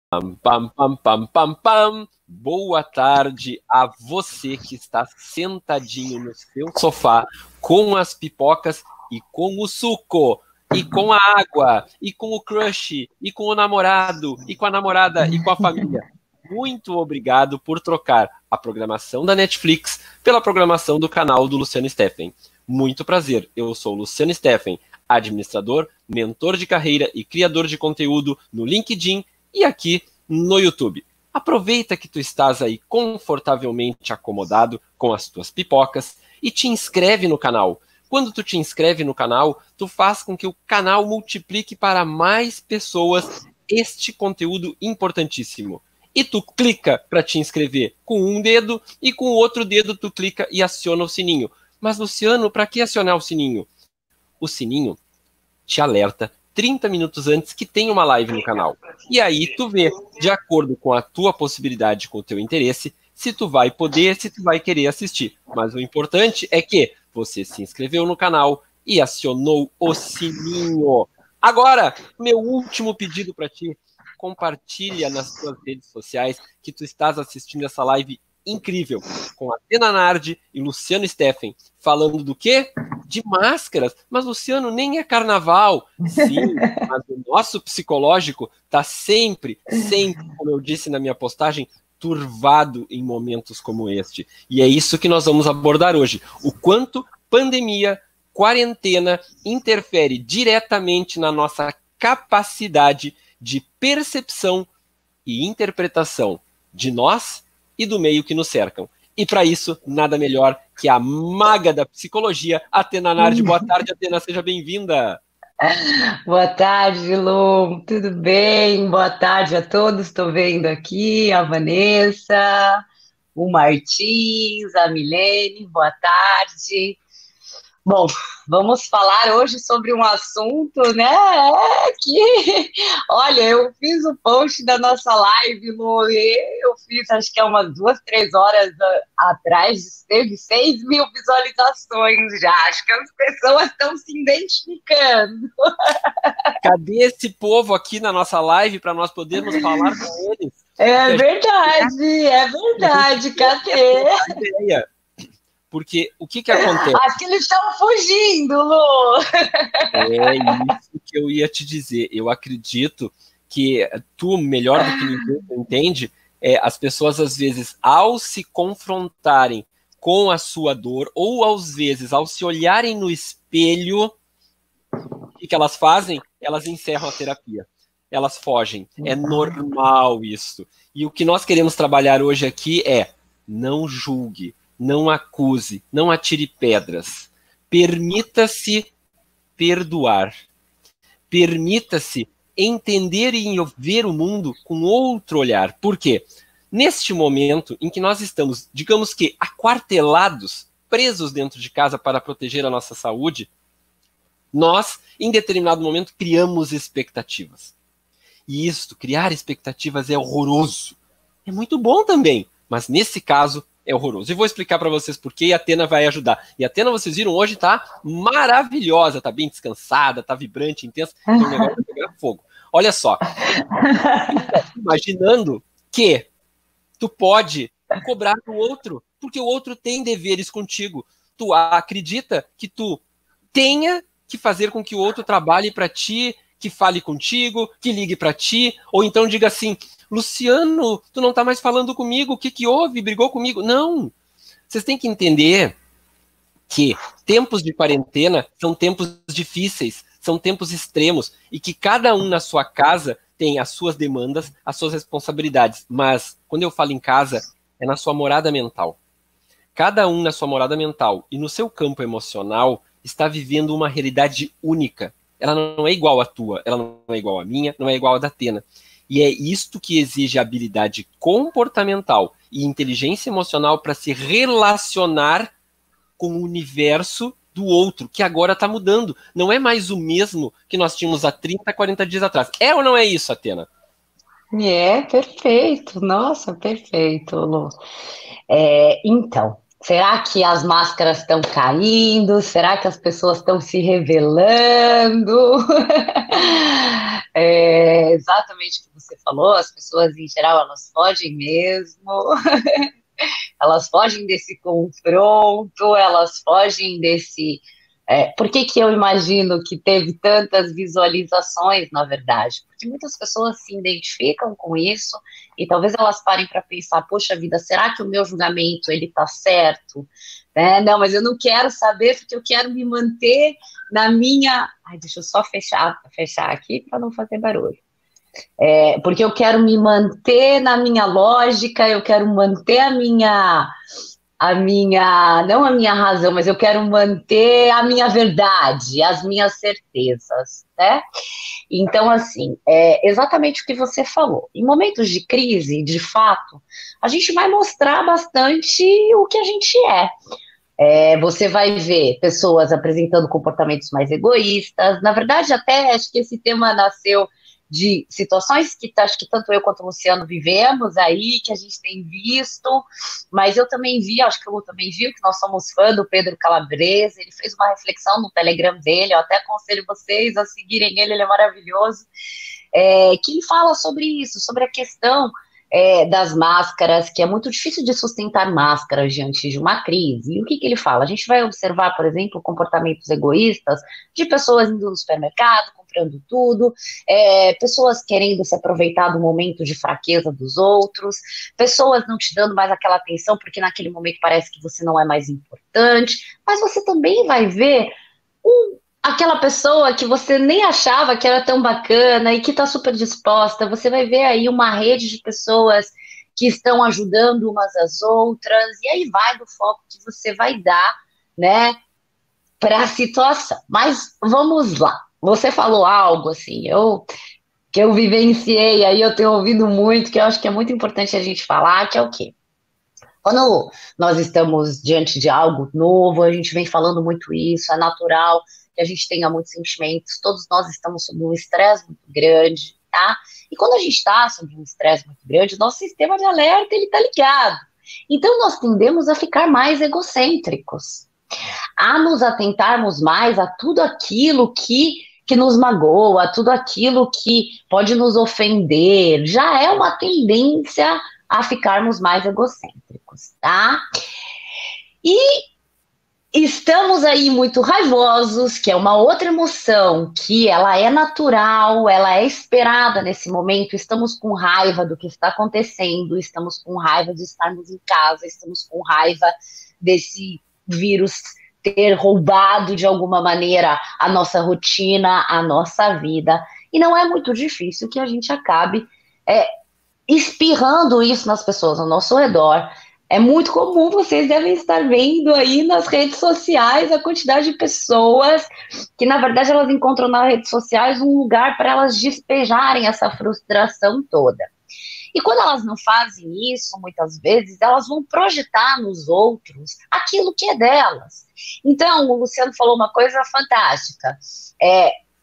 Pam, pam, pam, pam, pam. Boa tarde a você que está sentadinho no seu sofá com as pipocas e com o suco, e com a água, e com o crush, e com o namorado, e com a namorada, e com a família. Muito obrigado por trocar a programação da Netflix pela programação do canal do Luciano Steffen. Muito prazer, eu sou o Luciano Steffen, administrador, mentor de carreira e criador de conteúdo no LinkedIn e aqui no YouTube. Aproveita que tu estás aí confortavelmente acomodado com as tuas pipocas e te inscreve no canal. Quando tu te inscreve no canal, tu faz com que o canal multiplique para mais pessoas este conteúdo importantíssimo. E tu clica para te inscrever com um dedo e com o outro dedo tu clica e aciona o sininho. Mas, Luciano, para que acionar o sininho? O sininho te alerta 30 minutos antes que tem uma live no canal. E aí tu vê, de acordo com a tua possibilidade, com o teu interesse, se tu vai poder, se tu vai querer assistir. Mas o importante é que você se inscreveu no canal e acionou o sininho. Agora, meu último pedido para ti, compartilha nas tuas redes sociais que tu estás assistindo essa live incrível, com a Atena Nardi e Luciano Steffen, falando do quê? De máscaras. Mas, Luciano, nem é carnaval. Sim, mas o nosso psicológico está sempre, como eu disse na minha postagem, turvado em momentos como este. E é isso que nós vamos abordar hoje. O quanto pandemia, quarentena, interfere diretamente na nossa capacidade de percepção e interpretação de nós e do meio que nos cercam. E para isso, nada melhor que a maga da psicologia, Atena Nardi. Boa tarde, Atena, seja bem-vinda. Boa tarde, Lu, tudo bem? Boa tarde a todos, estou vendo aqui a Vanessa, o Martins, a Milene, boa tarde. Bom, vamos falar hoje sobre um assunto, né, olha, eu fiz o post da nossa live, Lu, e eu fiz, acho que é umas 2, 3 horas atrás, teve 6.000 visualizações já, acho que as pessoas estão se identificando. Cadê esse povo aqui na nossa live para nós podermos falar com eles? É verdade, cadê? Porque o que acontece? Acho que eles estão fugindo, Lu. É isso que eu ia te dizer. Eu acredito que tu, melhor do que ninguém, entende, as pessoas, às vezes, ao se confrontarem com a sua dor, ou, às vezes, ao se olharem no espelho, o que elas fazem? Elas encerram a terapia. Elas fogem. É normal isso. E o que nós queremos trabalhar hoje aqui é: não julgue, não acuse, não atire pedras. Permita-se perdoar. Permita-se entender e ver o mundo com outro olhar. Por quê? Neste momento em que nós estamos, digamos que, aquartelados, presos dentro de casa para proteger a nossa saúde, nós, em determinado momento, criamos expectativas. E isto, criar expectativas, é horroroso. É muito bom também, mas nesse caso é horroroso. E vou explicar para vocês por quê, e a Atena vai ajudar. E a Atena, vocês viram, hoje tá maravilhosa, tá bem descansada, tá vibrante, intensa, então o negócio vai pegar fogo. Olha só, imaginando que tu pode cobrar do outro, porque o outro tem deveres contigo. Tu acredita que tu tenha que fazer com que o outro trabalhe para ti, que fale contigo, que ligue para ti, ou então diga assim: Luciano, tu não tá mais falando comigo, o que houve? Brigou comigo? Não. Vocês têm que entender que tempos de quarentena são tempos difíceis, são tempos extremos, e que cada um na sua casa tem as suas demandas, as suas responsabilidades. Mas, quando eu falo em casa, é na sua morada mental. Cada um na sua morada mental e no seu campo emocional está vivendo uma realidade única. Ela não é igual à tua, ela não é igual à minha, não é igual à da Atena. E é isto que exige habilidade comportamental e inteligência emocional para se relacionar com o universo do outro, que agora está mudando. Não é mais o mesmo que nós tínhamos há 30, 40 dias atrás. É ou não é isso, Atena? É, perfeito. Nossa, perfeito, Lu. Então, será que as máscaras estão caindo? Será que as pessoas estão se revelando? É exatamente o que você falou, as pessoas em geral, elas fogem mesmo, elas fogem desse confronto, elas fogem desse... por que que eu imagino que teve tantas visualizações, na verdade? Porque muitas pessoas se identificam com isso e talvez elas parem para pensar, poxa vida, será que o meu julgamento ele está certo? Não, mas eu não quero saber porque eu quero me manter na minha... Ai, deixa eu só fechar aqui para não fazer barulho. Porque eu quero me manter na minha lógica, eu quero manter não a minha razão, mas eu quero manter a minha verdade, as minhas certezas, né? Então, assim, é exatamente o que você falou. Em momentos de crise, de fato, a gente vai mostrar bastante o que a gente é. Você vai ver pessoas apresentando comportamentos mais egoístas. Na verdade, até acho que esse tema nasceu de situações que acho que tanto eu quanto o Luciano vivemos aí, que a gente tem visto, mas eu também vi, acho que o Lu também viu, que nós somos fã do Pedro Calabrese, ele fez uma reflexão no Telegram dele, eu até aconselho vocês a seguirem ele é maravilhoso, que ele fala sobre isso, sobre a questão das máscaras, que é muito difícil de sustentar máscaras diante de uma crise. E o que ele fala? A gente vai observar, por exemplo, comportamentos egoístas de pessoas indo no supermercado, comprando tudo, pessoas querendo se aproveitar do momento de fraqueza dos outros, pessoas não te dando mais aquela atenção porque naquele momento parece que você não é mais importante, mas você também vai ver aquela pessoa que você nem achava que era tão bacana e que está super disposta, você vai ver aí uma rede de pessoas que estão ajudando umas às outras, e aí vai do foco que você vai dar, né, para a situação. Mas vamos lá, você falou algo assim, que eu vivenciei, aí eu tenho ouvido muito, que eu acho que é muito importante a gente falar, que é o quê? Quando nós estamos diante de algo novo, a gente vem falando muito isso, é natural que a gente tenha muitos sentimentos, todos nós estamos sob um estresse muito grande, tá? E quando a gente está sob um estresse muito grande, o nosso sistema de alerta, ele tá ligado. Então, nós tendemos a ficar mais egocêntricos, a nos atentarmos mais a tudo aquilo que nos magoa, tudo aquilo que pode nos ofender, já é uma tendência a ficarmos mais egocêntricos, tá? E estamos aí muito raivosos, que é uma outra emoção, que ela é natural, ela é esperada nesse momento, estamos com raiva do que está acontecendo, estamos com raiva de estarmos em casa, estamos com raiva desse vírus ter roubado de alguma maneira a nossa rotina, a nossa vida, e não é muito difícil que a gente acabe espirrando isso nas pessoas ao nosso redor. É muito comum, vocês devem estar vendo aí nas redes sociais a quantidade de pessoas que, na verdade, elas encontram nas redes sociais um lugar para elas despejarem essa frustração toda. E quando elas não fazem isso, muitas vezes, elas vão projetar nos outros aquilo que é delas. Então, o Luciano falou uma coisa fantástica.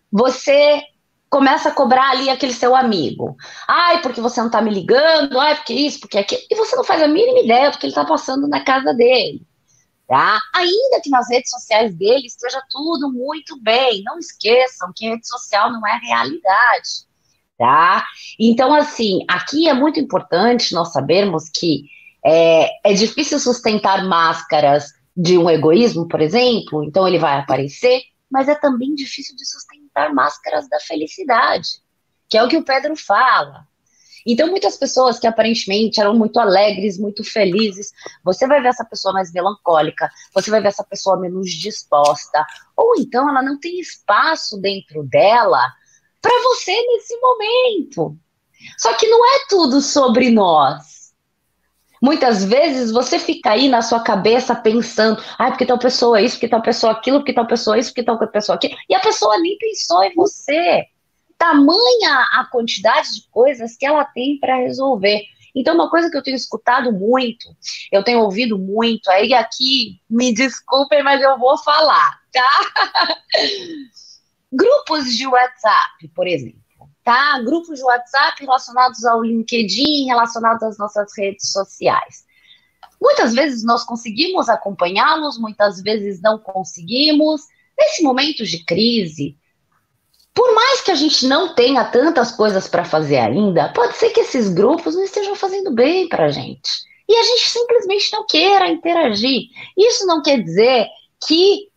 Você começa a cobrar ali aquele seu amigo. Ai, porque você não tá me ligando, ai, porque isso, porque aquilo. E você não faz a mínima ideia do que ele tá passando na casa dele. Tá? Ainda que nas redes sociais dele esteja tudo muito bem. Não esqueçam que rede social não é realidade. Tá? Então, assim, aqui é muito importante nós sabermos que é difícil sustentar máscaras de um egoísmo, por exemplo, então ele vai aparecer, mas é também difícil de sustentar máscaras da felicidade, que é o que o Pedro fala. Então, muitas pessoas que aparentemente eram muito alegres, muito felizes, você vai ver essa pessoa mais melancólica, você vai ver essa pessoa menos disposta, ou então ela não tem espaço dentro dela para você nesse momento. Só que não é tudo sobre nós. Muitas vezes você fica aí na sua cabeça pensando, porque tal pessoa isso, porque tal pessoa aquilo, porque tal pessoa isso, porque tal pessoa aquilo, e a pessoa nem pensou em você. Tamanha a quantidade de coisas que ela tem para resolver. Então, uma coisa que eu tenho escutado muito, eu tenho ouvido muito, aí aqui, me desculpem, mas eu vou falar, tá? Grupos de WhatsApp, por exemplo. Tá? Grupos de WhatsApp relacionados ao LinkedIn, relacionados às nossas redes sociais. Muitas vezes nós conseguimos acompanhá-los, muitas vezes não conseguimos. Nesse momento de crise, por mais que a gente não tenha tantas coisas para fazer ainda, pode ser que esses grupos não estejam fazendo bem para a gente. E a gente simplesmente não queira interagir. Isso não quer dizer que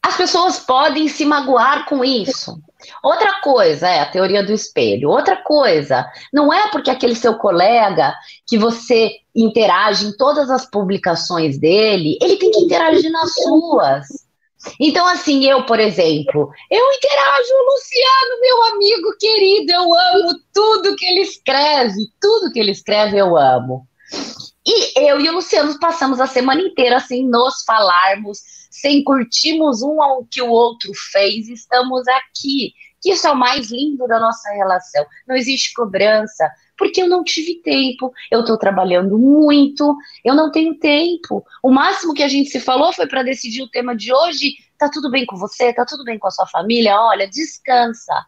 as pessoas podem se magoar com isso. Outra coisa é a teoria do espelho. Outra coisa, não é porque aquele seu colega que você interage em todas as publicações dele, ele tem que interagir nas suas. Então, assim, eu, por exemplo, eu interajo o Luciano, meu amigo querido, eu amo tudo que ele escreve eu amo. E eu e o Luciano passamos a semana inteira sem nos falarmos, sem curtirmos um ao que o outro fez, estamos aqui. Isso é o mais lindo da nossa relação. Não existe cobrança, porque eu não tive tempo, eu estou trabalhando muito, eu não tenho tempo. O máximo que a gente se falou foi para decidir o tema de hoje. Tá tudo bem com você? Tá tudo bem com a sua família? Olha, descansa.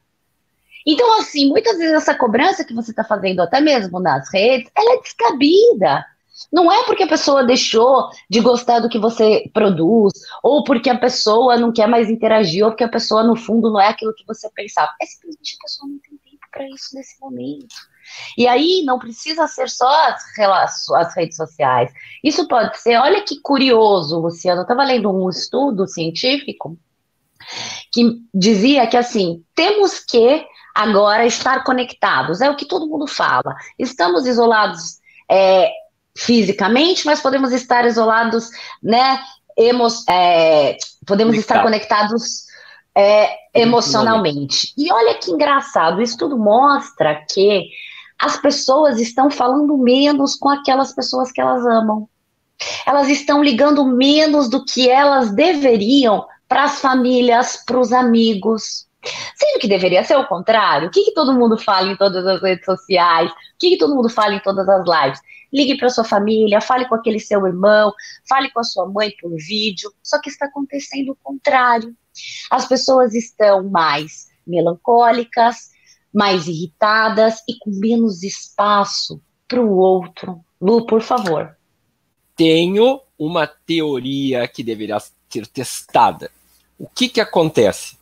Então, assim, muitas vezes essa cobrança que você está fazendo, até mesmo nas redes, ela é descabida. Não é porque a pessoa deixou de gostar do que você produz, ou porque a pessoa não quer mais interagir, ou porque a pessoa, no fundo, não é aquilo que você pensava. É simplesmente a pessoa não tem tempo para isso nesse momento. E aí não precisa ser só as redes sociais. Isso pode ser, olha que curioso, Luciano, eu estava lendo um estudo científico que dizia que, assim, temos que agora estar conectados, é o que todo mundo fala. Estamos isolados fisicamente, mas podemos estar isolados, né, podemos estar conectados emocionalmente. E olha que engraçado, o estudo mostra que as pessoas estão falando menos com aquelas pessoas que elas amam. Elas estão ligando menos do que elas deveriam para as famílias, para os amigos. Sendo que deveria ser o contrário. O que todo mundo fala em todas as redes sociais? O que todo mundo fala em todas as lives? Ligue para sua família, fale com aquele seu irmão, fale com a sua mãe por vídeo. Só que está acontecendo o contrário. As pessoas estão mais melancólicas, mais irritadas e com menos espaço para o outro. Lu, por favor. Tenho uma teoria que deveria ser testada. O que acontece?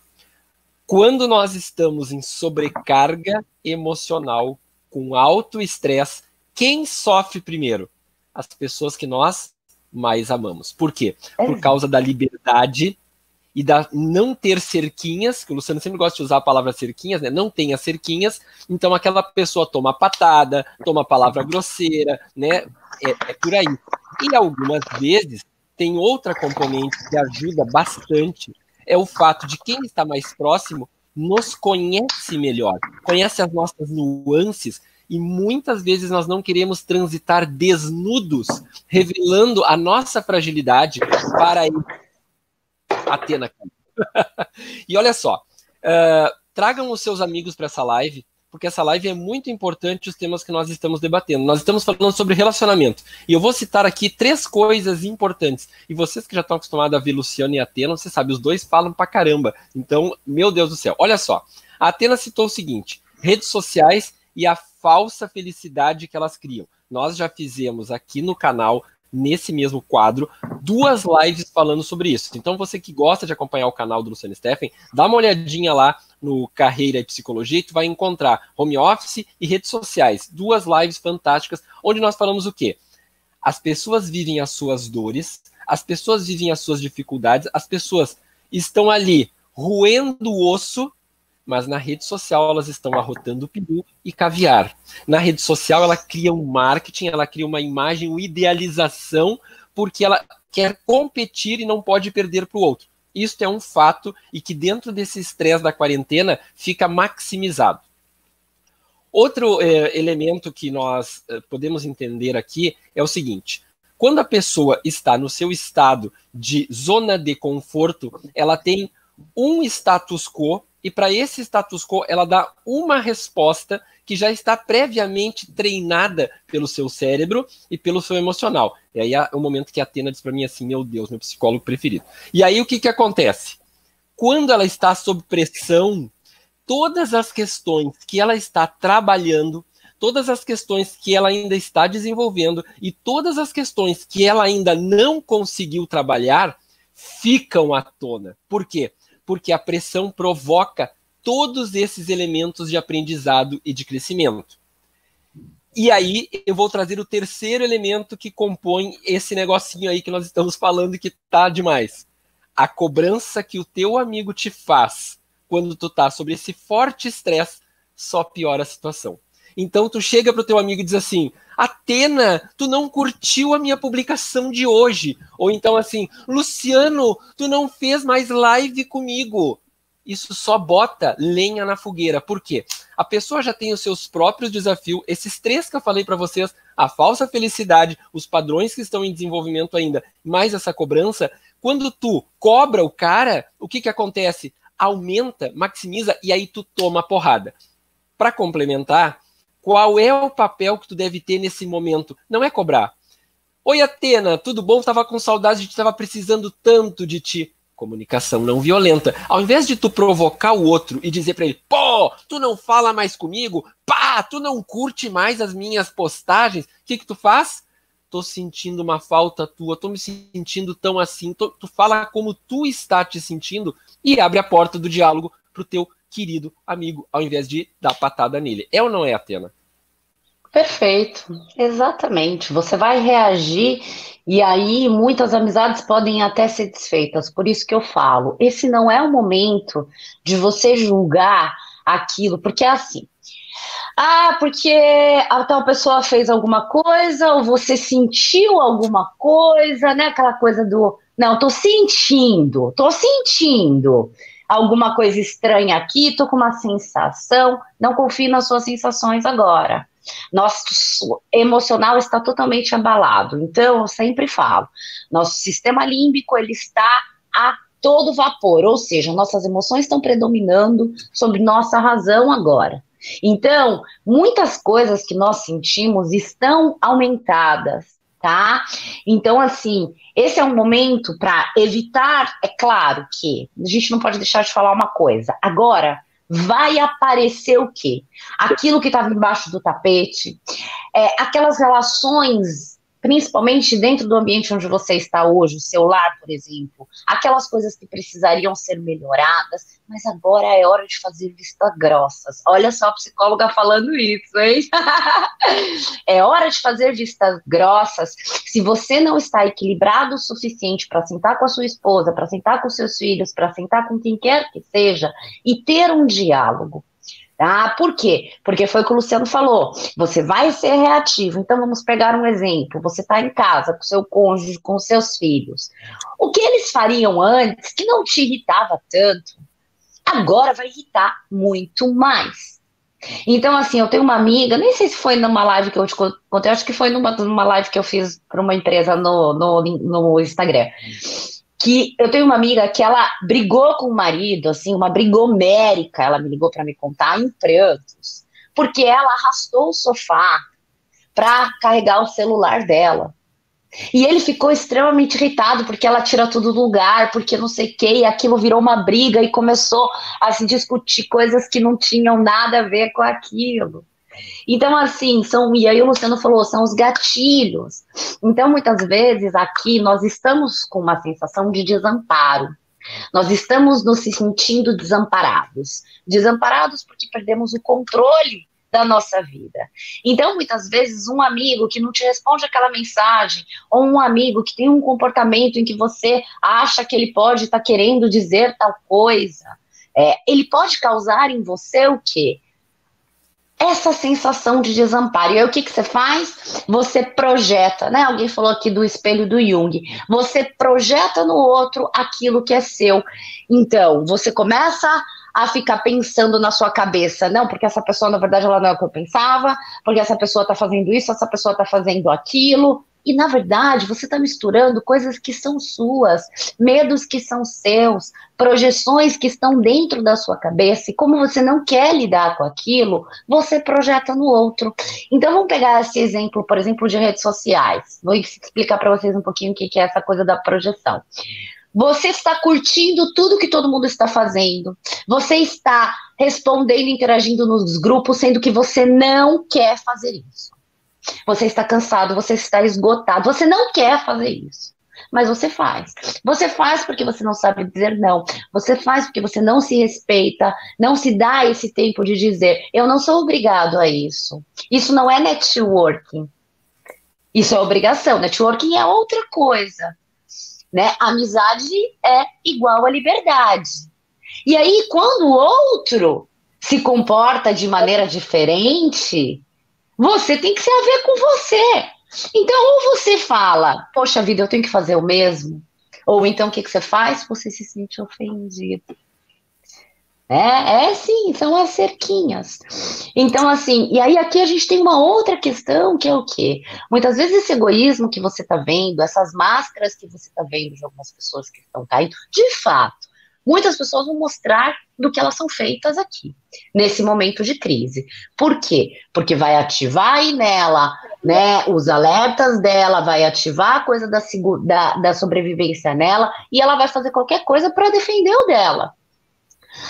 Quando nós estamos em sobrecarga emocional, com alto estresse, quem sofre primeiro? As pessoas que nós mais amamos. Por quê? Por causa da liberdade e da não ter cerquinhas, que o Luciano sempre gosta de usar a palavra cerquinhas, né? Não tem as cerquinhas, então aquela pessoa toma patada, toma palavra grosseira, né? É por aí. E algumas vezes tem outra componente que ajuda bastante, é o fato de quem está mais próximo nos conhece melhor, conhece as nossas nuances, e muitas vezes nós não queremos transitar desnudos, revelando a nossa fragilidade para Atena. E olha só, tragam os seus amigos para essa live, porque essa live é muito importante, os temas que nós estamos debatendo. Nós estamos falando sobre relacionamento. E eu vou citar aqui 3 coisas importantes. E vocês que já estão acostumados a ver Luciano e Atena, você sabe, os dois falam pra caramba. Então, meu Deus do céu. Olha só, a Atena citou o seguinte: redes sociais e a falsa felicidade que elas criam. Nós já fizemos aqui no canal, nesse mesmo quadro, 2 lives falando sobre isso. Então, você que gosta de acompanhar o canal do Luciano Steffen, dá uma olhadinha lá no Carreira e Psicologia, e tu vai encontrar home office e redes sociais. 2 lives fantásticas, onde nós falamos o quê? As pessoas vivem as suas dores, as pessoas vivem as suas dificuldades, as pessoas estão ali roendo o osso, mas na rede social elas estão arrotando peru e caviar. Na rede social ela cria um marketing, ela cria uma imagem, uma idealização, porque ela quer competir e não pode perder para o outro. Isso é um fato e que dentro desse estresse da quarentena fica maximizado. Outro elemento que nós podemos entender aqui é o seguinte: quando a pessoa está no seu estado de zona de conforto, ela tem um status quo, e para esse status quo ela dá uma resposta que já está previamente treinada pelo seu cérebro e pelo seu emocional. E aí é o momento que a Atena diz para mim assim: meu Deus, meu psicólogo preferido. E aí o que acontece? Quando ela está sob pressão, todas as questões que ela está trabalhando, todas as questões que ela ainda está desenvolvendo e todas as questões que ela ainda não conseguiu trabalhar ficam à tona. Por quê? Porque a pressão provoca todos esses elementos de aprendizado e de crescimento. E aí eu vou trazer o terceiro elemento que compõe esse negocinho aí que nós estamos falando e que tá demais. A cobrança que o teu amigo te faz quando tu tá sobre esse forte estresse só piora a situação. Então tu chega pro teu amigo e diz assim: Atena, tu não curtiu a minha publicação de hoje. Ou então assim: Luciano, tu não fez mais live comigo. Isso só bota lenha na fogueira. Por quê? A pessoa já tem os seus próprios desafios, esses 3 que eu falei para vocês, a falsa felicidade, os padrões que estão em desenvolvimento ainda, mais essa cobrança. Quando tu cobra o cara, o que acontece? Aumenta, maximiza, e aí tu toma porrada. Para complementar, qual é o papel que tu deve ter nesse momento? Não é cobrar. Oi, Atena, tudo bom? Tava com saudade de ti, tava precisando tanto de ti. Comunicação não violenta. Ao invés de tu provocar o outro e dizer para ele: pô, tu não fala mais comigo, pá, tu não curte mais as minhas postagens, o que tu faz? Tô sentindo uma falta tua, tô me sentindo tão assim, tu fala como tu está te sentindo e abre a porta do diálogo pro teu querido amigo, ao invés de dar patada nele. É ou não é, Atena? Perfeito, exatamente. Você vai reagir e aí muitas amizades podem até ser desfeitas. Por isso que eu falo, esse não é o momento de você julgar aquilo, porque é assim. Ah, porque a tal pessoa fez alguma coisa, ou você sentiu alguma coisa, né? Aquela coisa do, não, tô sentindo alguma coisa estranha aqui, tô com uma sensação, não confie nas suas sensações agora. Nosso emocional está totalmente abalado. Então, eu sempre falo, nosso sistema límbico, ele está a todo vapor, ou seja, nossas emoções estão predominando sobre nossa razão agora. Então, muitas coisas que nós sentimos estão aumentadas, tá? Então, assim, esse é um momento para evitar, é claro que a gente não pode deixar de falar uma coisa. Agora, vai aparecer o quê? Aquilo que estava embaixo do tapete, aquelas relações, principalmente dentro do ambiente onde você está hoje, o seu lar, por exemplo, aquelas coisas que precisariam ser melhoradas, mas agora é hora de fazer vistas grossas. Olha só a psicóloga falando isso, hein? É hora de fazer vistas grossas. Se você não está equilibrado o suficiente para sentar com a sua esposa, para sentar com seus filhos, para sentar com quem quer que seja, e ter um diálogo. Ah, por quê? Porque foi o que o Luciano falou. Você vai ser reativo. Então, vamos pegar um exemplo. Você está em casa com seu cônjuge, com seus filhos. O que eles fariam antes, que não te irritava tanto, agora vai irritar muito mais. Então, assim, eu tenho uma amiga, nem sei se foi numa live que eu te contei, acho que foi numa live que eu fiz para uma empresa no Instagram. Que eu tenho uma amiga que ela brigou com o marido, assim, uma briga homérica, ela me ligou para me contar em prantos, porque ela arrastou o sofá para carregar o celular dela. E ele ficou extremamente irritado porque ela tira tudo do lugar, porque não sei o que, e aquilo virou uma briga e começou a se discutir coisas que não tinham nada a ver com aquilo. Então, assim, e aí o Luciano falou, são os gatilhos. Então, muitas vezes aqui nós estamos com uma sensação de desamparo. Nós estamos nos sentindo desamparados. Desamparados porque perdemos o controle da nossa vida. Então, muitas vezes, um amigo que não te responde aquela mensagem, ou um amigo que tem um comportamento em que você acha que ele pode estar querendo dizer tal coisa, ele pode causar em você o quê? Essa sensação de desamparo. E aí o que você faz? Você projeta, né? Alguém falou aqui do espelho do Jung. Você projeta no outro aquilo que é seu. Então, você começa a ficar pensando na sua cabeça, não, porque essa pessoa, na verdade, ela não é o que eu pensava, porque essa pessoa tá fazendo isso, essa pessoa tá fazendo aquilo. E, na verdade, você está misturando coisas que são suas, medos que são seus, projeções que estão dentro da sua cabeça, e como você não quer lidar com aquilo, você projeta no outro. Então, vamos pegar esse exemplo, por exemplo, de redes sociais. Vou explicar para vocês um pouquinho o que é essa coisa da projeção. Você está curtindo tudo que todo mundo está fazendo. Você está respondendo, interagindo nos grupos, sendo que você não quer fazer isso. Você está cansado, você está esgotado, você não quer fazer isso. mas você faz. Você faz porque você não sabe dizer não. Você faz porque você não se respeita, não se dá esse tempo de dizer, eu não sou obrigado a isso. Isso não é networking. Isso é obrigação. Networking é outra coisa, né? Amizade é igual a liberdade. E aí, quando o outro se comporta de maneira diferente, você tem que se haver com você. Então, ou você fala, poxa vida, eu tenho que fazer o mesmo. Ou então, o que que você faz? Você se sente ofendido. Sim, são as cerquinhas. Então, assim, e aí aqui a gente tem uma outra questão que é o quê? Muitas vezes esse egoísmo que você está vendo, essas máscaras que você está vendo de algumas pessoas que estão caindo, de fato, muitas pessoas vão mostrar do que elas são feitas aqui, nesse momento de crise. Por quê? Porque vai ativar aí nela, né, os alertas dela, vai ativar a coisa da sobrevivência nela, e ela vai fazer qualquer coisa para defender o dela.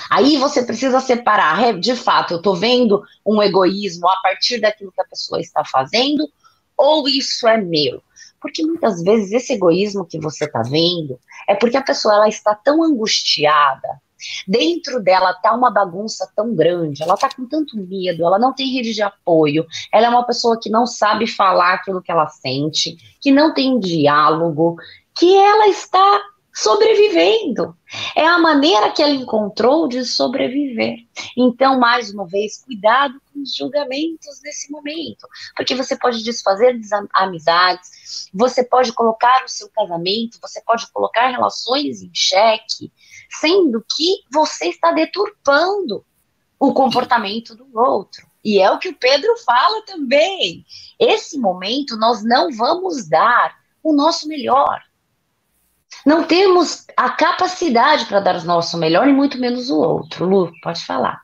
Aí você precisa separar, de fato, eu estou vendo um egoísmo a partir daquilo que a pessoa está fazendo, ou isso é meu? Porque muitas vezes esse egoísmo que você está vendo é porque a pessoa ela está tão angustiada, dentro dela está uma bagunça tão grande, ela está com tanto medo, ela não tem rede de apoio, ela é uma pessoa que não sabe falar aquilo que ela sente, que não tem diálogo, que ela está sobrevivendo. É a maneira que ela encontrou de sobreviver. Então, mais uma vez, cuidado com os julgamentos nesse momento, porque você pode desfazer amizades, você pode colocar o seu casamento, você pode colocar relações em xeque, sendo que você está deturpando o comportamento do outro. E é o que o Pedro fala também. Esse momento nós não vamos dar o nosso melhor. Não temos a capacidade para dar o nosso melhor e muito menos o outro. Lu, pode falar.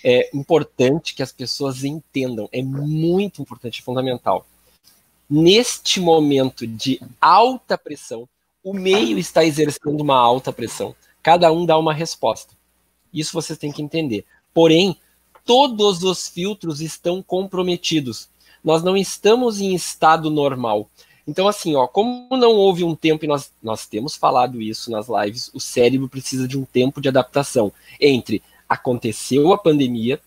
É importante que as pessoas entendam, é muito importante, é fundamental. Neste momento de alta pressão, o meio está exercendo uma alta pressão. Cada um dá uma resposta. Isso vocês têm que entender. Porém, todos os filtros estão comprometidos. Nós não estamos em estado normal. Então, assim, como não houve um tempo, e nós temos falado isso nas lives, o cérebro precisa de um tempo de adaptação entre aconteceu a pandemia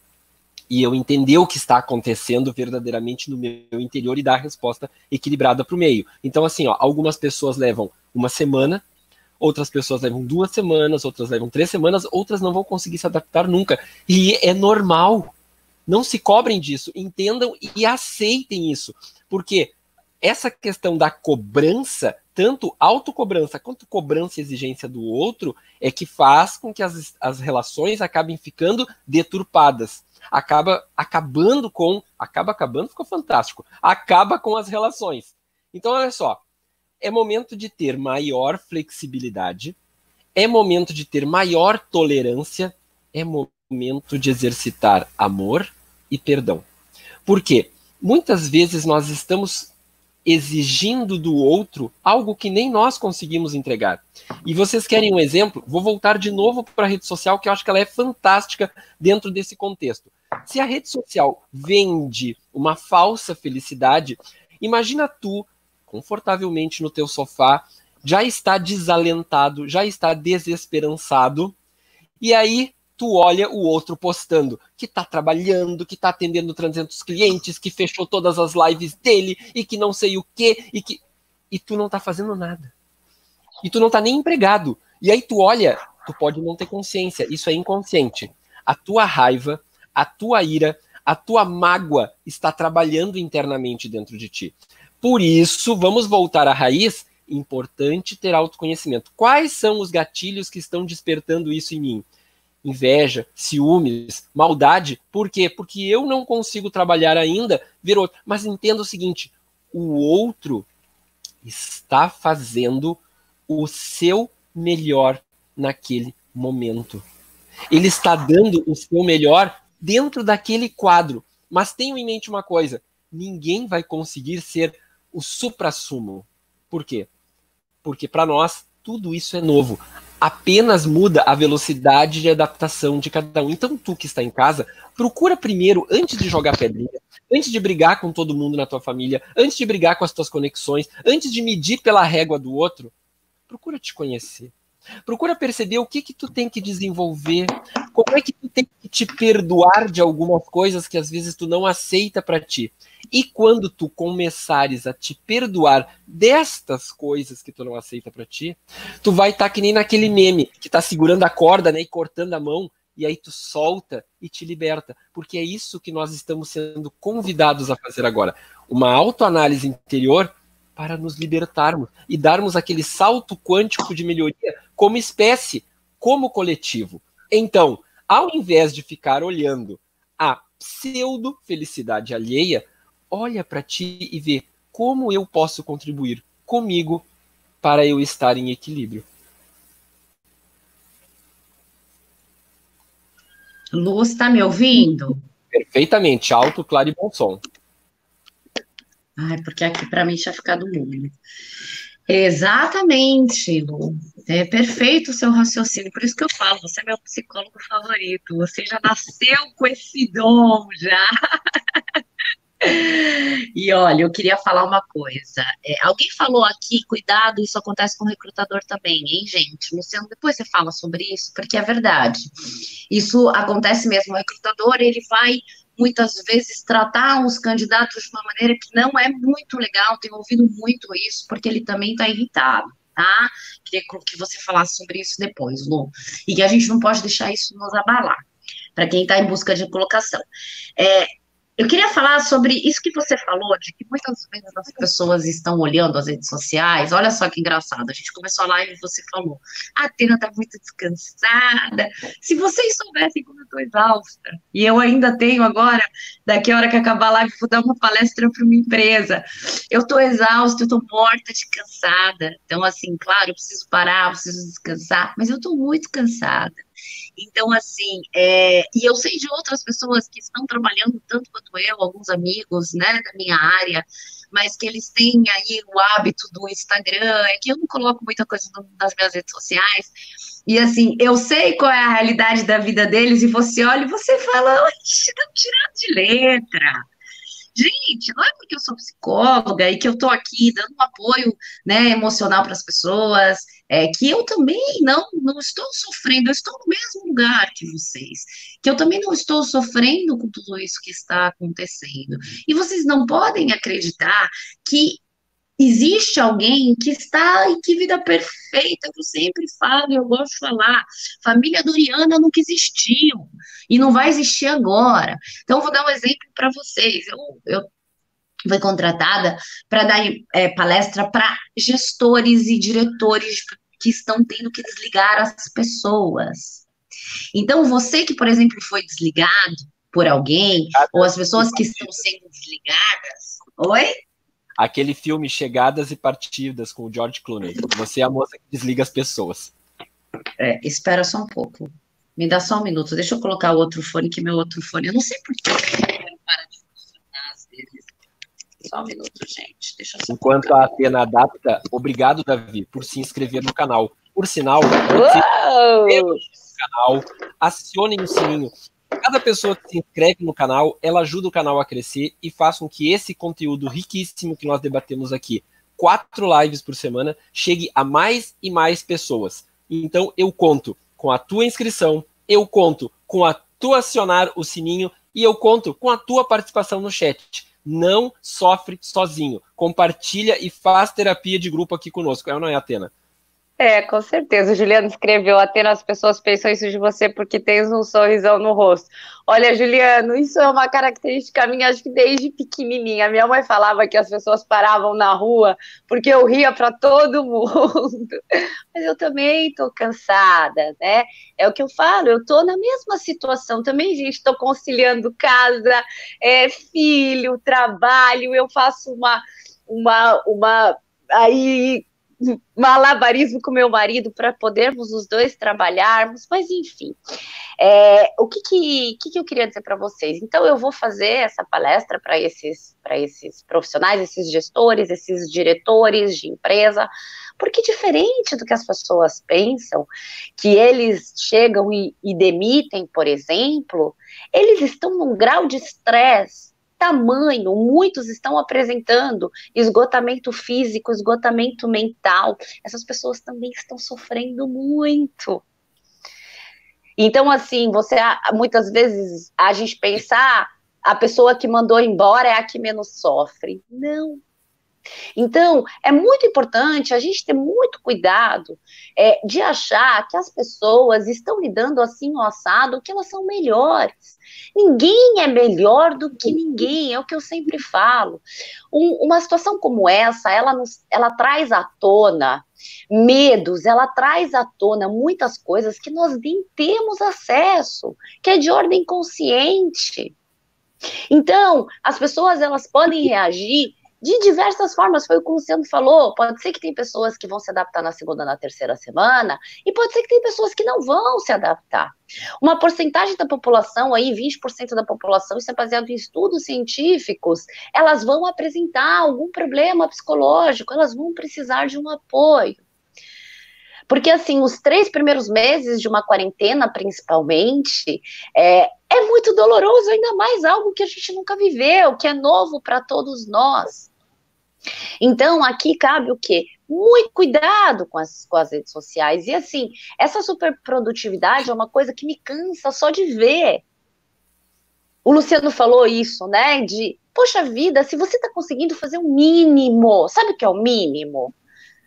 e eu entender o que está acontecendo verdadeiramente no meu interior e dar a resposta equilibrada para o meio. Então, assim, algumas pessoas levam uma semana, outras pessoas levam 2 semanas, outras levam 3 semanas, outras não vão conseguir se adaptar nunca. E é normal. Não se cobrem disso, entendam e aceitem isso. Porque essa questão da cobrança, tanto autocobrança quanto cobrança e exigência do outro, é que faz com que as relações acabem ficando deturpadas. Acaba acabando, ficou fantástico. Acaba com as relações. Então, olha só, é momento de ter maior flexibilidade, é momento de ter maior tolerância, é momento de exercitar amor e perdão. Por quê? Muitas vezes nós estamos exigindo do outro algo que nem nós conseguimos entregar. E vocês querem um exemplo? Vou voltar de novo para a rede social, que eu acho que ela é fantástica dentro desse contexto. Se a rede social vende uma falsa felicidade, imagina tu, confortavelmente no teu sofá, já está desalentado, já está desesperançado, e aí tu olha o outro postando que tá trabalhando, que tá atendendo 300 clientes, que fechou todas as lives dele e que não sei o quê, e tu não tá fazendo nada. E tu não tá nem empregado. E aí tu olha, tu pode não ter consciência, isso é inconsciente. A tua raiva, a tua ira, a tua mágoa está trabalhando internamente dentro de ti. Por isso, vamos voltar à raiz, importante ter autoconhecimento. Quais são os gatilhos que estão despertando isso em mim? Inveja, ciúmes, maldade. Por quê? Porque eu não consigo trabalhar ainda, ver outro. Mas entenda o seguinte, o outro está fazendo o seu melhor naquele momento. Ele está dando o seu melhor dentro daquele quadro. Mas tenham em mente uma coisa, ninguém vai conseguir ser o suprassumo. Por quê? Porque para nós tudo isso é novo. Apenas muda a velocidade de adaptação de cada um. Então, tu que está em casa, procura primeiro, antes de jogar pedrinha, antes de brigar com todo mundo na tua família, antes de brigar com as tuas conexões, antes de medir pela régua do outro, procura te conhecer. Procura perceber o que tu tem que desenvolver, como é que tu tem que te perdoar de algumas coisas que às vezes tu não aceita para ti. E quando tu começares a te perdoar destas coisas que tu não aceita para ti, tu vai estar que nem naquele meme que tá segurando a corda, né, e cortando a mão, e aí tu solta e te liberta, porque é isso que nós estamos sendo convidados a fazer agora, uma autoanálise interior para nos libertarmos e darmos aquele salto quântico de melhoria como espécie, como coletivo. Então, ao invés de ficar olhando a pseudo-felicidade alheia, olha para ti e vê como eu posso contribuir comigo para eu estar em equilíbrio. Lu, está me ouvindo? Perfeitamente, alto, claro e bom som. Ai, porque aqui para mim tinha ficado mudo. Exatamente, Lu. É perfeito o seu raciocínio. Por isso que eu falo, você é meu psicólogo favorito. Você já nasceu com esse dom, já. E olha, eu queria falar uma coisa. Alguém falou aqui, cuidado, isso acontece com o recrutador também, hein, gente? Luciano, depois você fala sobre isso, porque é verdade. Isso acontece mesmo. O recrutador, ele vai muitas vezes tratar os candidatos de uma maneira que não é muito legal. Tenho ouvido muito isso, porque ele também está irritado, tá? Queria que você falasse sobre isso depois, Lu. E que a gente não pode deixar isso nos abalar, para quem está em busca de colocação. Eu queria falar sobre isso que você falou, de que muitas vezes as pessoas estão olhando as redes sociais. Olha só que engraçado, a gente começou a live e você falou, a Atena está muito descansada. Se vocês soubessem como eu estou exausta, e eu ainda tenho agora, daqui a hora que acabar a live, vou dar uma palestra para uma empresa. Eu estou exausta, eu estou morta de cansada. Então, assim, claro, eu preciso parar, eu preciso descansar, mas eu estou muito cansada. Então, assim, e eu sei de outras pessoas que estão trabalhando tanto quanto eu, alguns amigos, né, da minha área, mas que eles têm aí o hábito do Instagram, é que eu não coloco muita coisa nas minhas redes sociais, e assim, eu sei qual é a realidade da vida deles, e você olha e você fala, estão tirando de letra. Gente, não é porque eu sou psicóloga e que eu estou aqui dando um apoio, né, emocional para as pessoas, que eu também não estou sofrendo, eu estou no mesmo lugar que vocês, que eu também não estou sofrendo com tudo isso que está acontecendo. E vocês não podem acreditar que existe alguém que está em que vida perfeita, eu sempre falo, eu gosto de falar, família Doriana nunca existiu, e não vai existir agora. Então, eu vou dar um exemplo para vocês. Eu fui contratada para dar palestra para gestores e diretores que estão tendo que desligar as pessoas. Então, você que, por exemplo, foi desligado por alguém, ou as pessoas que estão sendo desligadas, oi? Aquele filme Chegadas e Partidas com o George Clooney. Você é a moça que desliga as pessoas. Espera só um pouco. Me dá só um minuto. Deixa eu colocar o outro fone, que meu outro fone... Eu não sei por que ele para de funcionar às vezes. Só um minuto, gente. Deixa eu só Enquanto a Atena adapta, obrigado, Davi, por se inscrever no canal. Por sinal, no canal, acionem o sininho. Cada pessoa que se inscreve no canal, ela ajuda o canal a crescer e faz com que esse conteúdo riquíssimo que nós debatemos aqui, 4 lives por semana, chegue a mais e mais pessoas. Então, eu conto com a tua inscrição, eu conto com a tua acionar o sininho e eu conto com a tua participação no chat. Não sofre sozinho. Compartilha e faz terapia de grupo aqui conosco. É ou não é, Atena? Com certeza. O Juliano escreveu, Atena, as pessoas pensam isso de você porque tens um sorrisão no rosto. Olha, Juliano, isso é uma característica minha, acho que desde pequenininha. Minha mãe falava que as pessoas paravam na rua porque eu ria para todo mundo. Mas eu também estou cansada, né? É o que eu falo, eu estou na mesma situação também, gente. Estou conciliando casa, filho, trabalho. Eu faço uma aí malabarismo com meu marido para podermos os dois trabalharmos, mas enfim. O que eu queria dizer para vocês? Então, eu vou fazer essa palestra para esses profissionais, esses gestores, esses diretores de empresa, porque diferente do que as pessoas pensam, que eles chegam e demitem, por exemplo, eles estão num grau de estresse tamanho, muitos estão apresentando esgotamento físico, esgotamento mental, essas pessoas também estão sofrendo muito. Então, assim, muitas vezes a gente pensa, a pessoa que mandou embora é a que menos sofre. Não. Então, é muito importante a gente ter muito cuidado de achar que as pessoas estão lidando assim ou assado, que elas são melhores. Ninguém é melhor do que ninguém, é o que eu sempre falo. Uma situação como essa, ela traz à tona medos, ela traz à tona muitas coisas que nós nem temos acesso, que é de ordem consciente. Então, as pessoas, elas podem reagir de diversas formas, foi o que o Luciano falou, pode ser que tem pessoas que vão se adaptar na segunda, na terceira semana, e pode ser que tem pessoas que não vão se adaptar. Uma porcentagem da população, aí 20% da população, isso é baseado em estudos científicos, elas vão apresentar algum problema psicológico, elas vão precisar de um apoio. Porque, assim, os 3 primeiros meses de uma quarentena, principalmente, é muito doloroso, ainda mais algo que a gente nunca viveu, que é novo para todos nós. Então, aqui cabe o quê? Muito cuidado com as redes sociais. E, assim, essa superprodutividade é uma coisa que me cansa só de ver. O Luciano falou isso, né? Poxa vida, se você está conseguindo fazer o mínimo, sabe o que é o mínimo?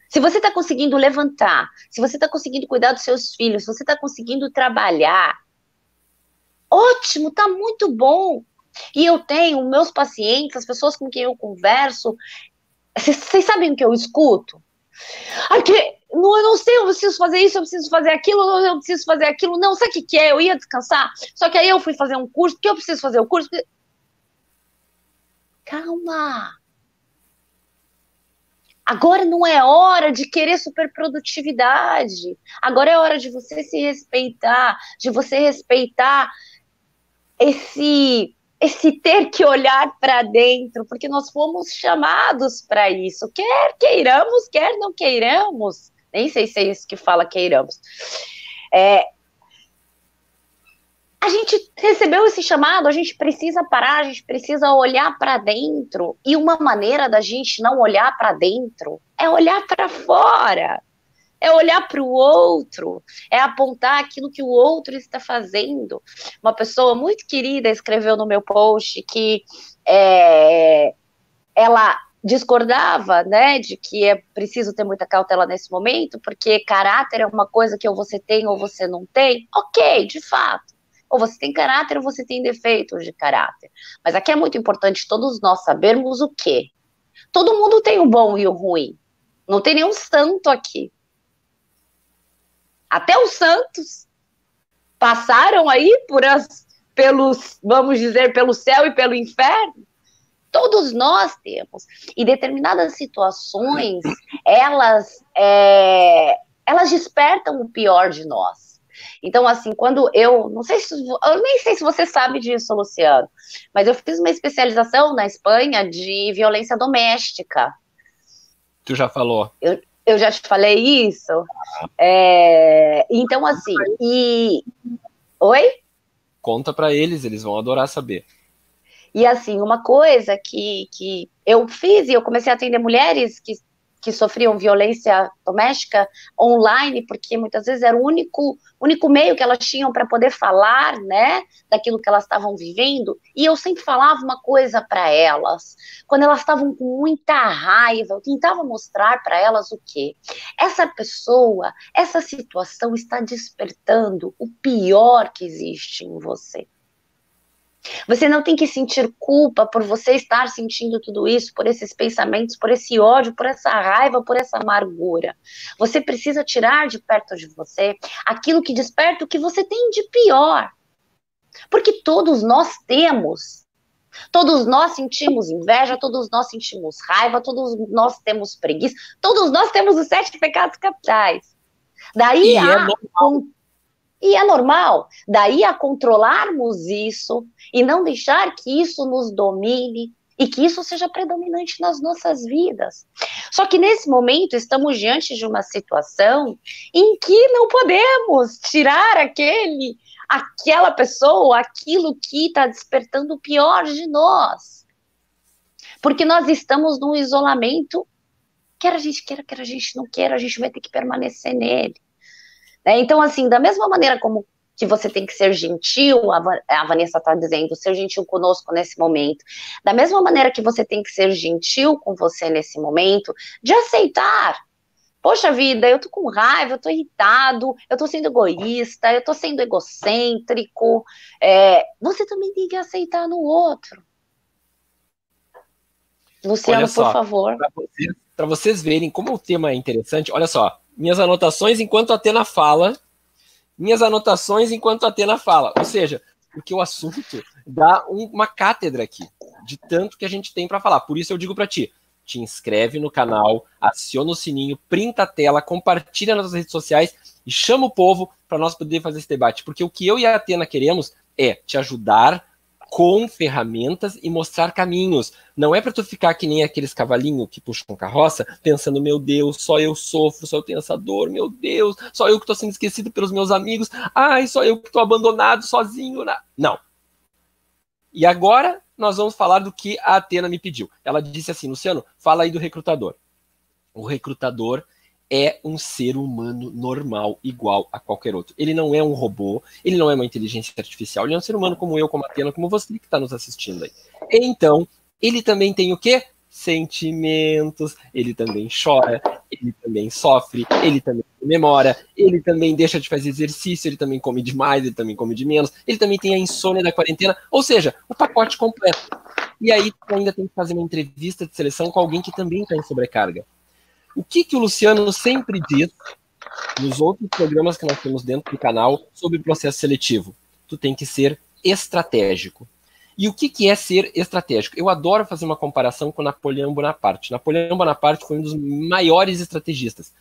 Se você está conseguindo levantar, se você está conseguindo cuidar dos seus filhos, se você está conseguindo trabalhar, ótimo, está muito bom. E eu tenho meus pacientes, as pessoas com quem eu converso, vocês sabem o que eu escuto? Eu não sei, eu preciso fazer isso, eu preciso fazer aquilo, eu preciso fazer aquilo. Não, sabe o que é? Eu ia descansar, só que aí eu fui fazer um curso, porque eu preciso fazer o curso. Calma. Agora não é hora de querer superprodutividade. Agora é hora de você se respeitar, de você respeitar esse ter que olhar para dentro, porque nós fomos chamados para isso, quer queiramos, quer não queiramos, nem sei se é isso que fala queiramos. A gente recebeu esse chamado, a gente precisa parar, a gente precisa olhar para dentro, e uma maneira da gente não olhar para dentro é olhar para fora. É olhar para o outro, é apontar aquilo que o outro está fazendo. Uma pessoa muito querida escreveu no meu post que ela discordava, né, de que é preciso ter muita cautela nesse momento, porque caráter é uma coisa que ou você tem ou você não tem. Ok, de fato. Ou você tem caráter ou você tem defeitos de caráter. Mas aqui é muito importante todos nós sabermos o quê? Todo mundo tem o bom e o ruim. Não tem nenhum santo aqui. Até os santos passaram aí vamos dizer, pelo céu e pelo inferno. Todos nós temos. E determinadas situações, elas despertam o pior de nós. Então, assim, quando eu nem sei se você sabe disso, Luciano, mas eu fiz uma especialização na Espanha de violência doméstica. Tu já falou. Eu já te falei isso? Então, assim, Oi? Conta pra eles vão adorar saber. E, assim, uma coisa que eu fiz, e eu comecei a atender mulheres que sofriam violência doméstica online, porque muitas vezes era o único meio que elas tinham para poder falar, né, daquilo que elas estavam vivendo, e eu sempre falava uma coisa para elas, quando elas estavam com muita raiva, eu tentava mostrar para elas o quê? Essa situação está despertando o pior que existe em você. Você não tem que sentir culpa por você estar sentindo tudo isso, por esses pensamentos, por esse ódio, por essa raiva, por essa amargura. Você precisa tirar de perto de você aquilo que desperta o que você tem de pior. Porque todos nós temos Todos nós sentimos inveja, todos nós sentimos raiva, todos nós temos preguiça, todos nós temos os 7 pecados capitais. Daí e é normal. Daí a controlarmos isso e não deixar que isso nos domine e que isso seja predominante nas nossas vidas. Só que nesse momento estamos diante de uma situação em que não podemos tirar aquela pessoa, aquilo que está despertando o pior de nós. Porque nós estamos num isolamento, quer a gente queira, quer a gente não queira, a gente vai ter que permanecer nele. Então, assim, da mesma maneira como que você tem que ser gentil, a Vanessa está dizendo, ser gentil conosco nesse momento, da mesma maneira que você tem que ser gentil com você nesse momento, de aceitar. Poxa vida, eu tô com raiva, eu tô irritado, eu tô sendo egoísta, eu tô sendo egocêntrico. Você também tem que aceitar no outro. Luciano, por favor. Para vocês verem como o tema é interessante, olha só, minhas anotações enquanto a Atena fala, ou seja, porque o assunto dá uma cátedra aqui, de tanto que a gente tem para falar. Por isso eu digo para ti, te inscreve no canal, aciona o sininho, printa a tela, compartilha nas redes sociais e chama o povo para nós poder fazer esse debate. Porque o que eu e a Atena queremos é te ajudar com ferramentas e mostrar caminhos. Não é para tu ficar que nem aqueles cavalinhos que puxam carroça, pensando, meu Deus, só eu sofro, só eu tenho essa dor, meu Deus, só eu que estou sendo esquecido pelos meus amigos, ai, só eu que estou abandonado, sozinho. Não. E agora nós vamos falar do que a Atena me pediu. Ela disse assim, Luciano, fala aí do recrutador. O recrutador é um ser humano normal, igual a qualquer outro. Ele não é um robô, ele não é uma inteligência artificial, ele é um ser humano como eu, como a Atena, como você que está nos assistindo aí. Então, ele também tem o quê? Sentimentos, ele também chora, ele também sofre, ele também comemora, ele também deixa de fazer exercício, ele também come demais, ele também come de menos, ele também tem a insônia da quarentena, ou seja, o pacote completo. E aí tu ainda tem que fazer uma entrevista de seleção com alguém que também está em sobrecarga. O que o Luciano sempre diz nos outros programas que nós temos dentro do canal sobre o processo seletivo? Tu tem que ser estratégico. E o que é ser estratégico? Eu adoro fazer uma comparação com Napoleão Bonaparte. Napoleão Bonaparte foi um dos maiores estrategistas.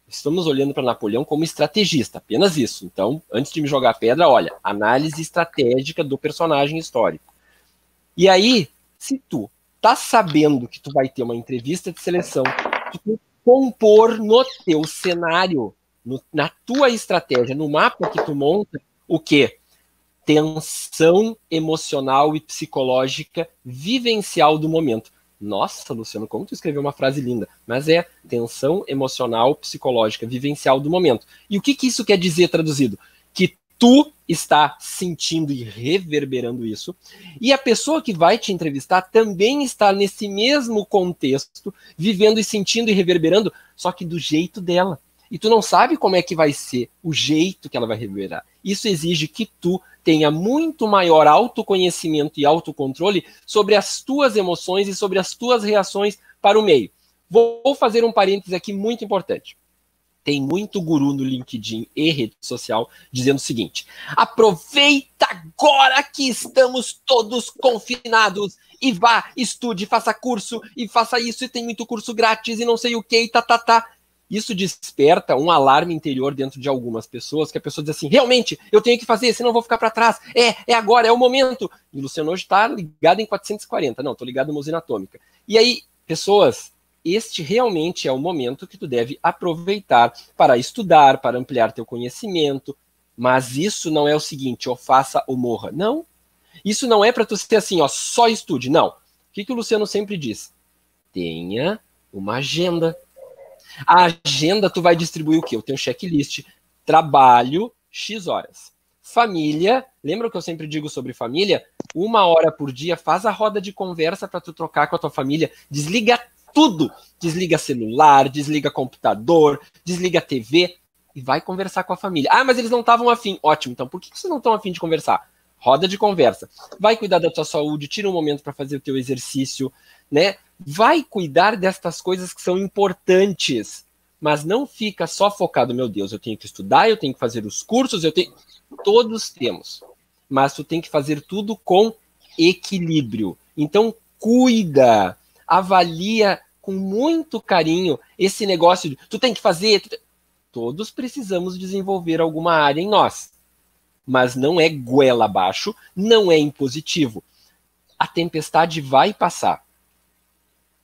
Estamos olhando para Napoleão como estrategista, apenas isso. Então, antes de me jogar pedra, olha, análise estratégica do personagem histórico. E aí, se tu tá sabendo que tu vai ter uma entrevista de seleção, tu tem que compor no teu cenário, na tua estratégia, no mapa que tu monta, o quê? Tensão emocional e psicológica vivencial do momento. Nossa, Luciano, como tu escreveu uma frase linda. Mas é tensão emocional, psicológica, vivencial do momento. E o que isso quer dizer traduzido? Que tu está sentindo e reverberando isso, e a pessoa que vai te entrevistar também está nesse mesmo contexto, vivendo e sentindo e reverberando, só que do jeito dela. E tu não sabe como é que vai ser o jeito que ela vai reverberar. Isso exige que tu tenha muito maior autoconhecimento e autocontrole sobre as tuas emoções e sobre as tuas reações para o meio. Vou fazer um parênteses aqui muito importante. Tem muito guru no LinkedIn e rede social dizendo o seguinte: aproveita agora que estamos todos confinados e vá, estude, faça curso e faça isso e tem muito curso grátis e não sei o que e tá. Isso desperta um alarme interior dentro de algumas pessoas, que a pessoa diz assim, realmente, eu tenho que fazer, senão eu vou ficar para trás. É agora, é o momento. E o Luciano hoje está ligado em 440. Não, estou ligado numa usina atômica. E aí, pessoas, este realmente é o momento que tu deve aproveitar para estudar, para ampliar teu conhecimento. Mas isso não é o seguinte, ou faça ou morra. Não. Isso não é para tu ser assim, ó, só estude. Não. O que o Luciano sempre diz? Tenha uma agenda. A agenda tu vai distribuir o quê? Eu tenho checklist. Trabalho, X horas. Família, lembra o que eu sempre digo sobre família? 1 hora por dia, faz a roda de conversa para tu trocar com a tua família. Desliga tudo. Desliga celular, desliga computador, desliga TV e vai conversar com a família. Ah, mas eles não estavam afim. Ótimo, então por que vocês não estão afim de conversar? Roda de conversa. Vai cuidar da tua saúde, tira um momento para fazer o teu exercício, né? Vai cuidar destas coisas que são importantes, mas não fica só focado, meu Deus, eu tenho que estudar, eu tenho que fazer os cursos, todos temos, mas tu tem que fazer tudo com equilíbrio. Então, cuida, avalia com muito carinho esse negócio de tu tem que fazer. Todos precisamos desenvolver alguma área em nós, mas não é goela abaixo, não é impositivo. A tempestade vai passar.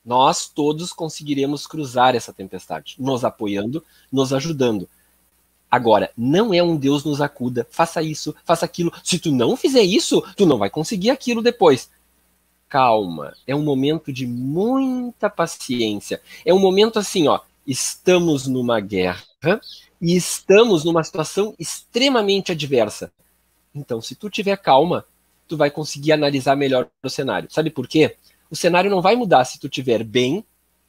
Nós todos conseguiremos cruzar essa tempestade, nos apoiando, nos ajudando. Agora, não é um Deus nos acuda, faça isso, faça aquilo. Se tu não fizer isso, tu não vai conseguir aquilo depois. Calma, é um momento de muita paciência. É um momento assim, ó, estamos numa guerra e estamos numa situação extremamente adversa. Então, se tu tiver calma, tu vai conseguir analisar melhor o cenário. Sabe por quê? O cenário não vai mudar se tu tiver bem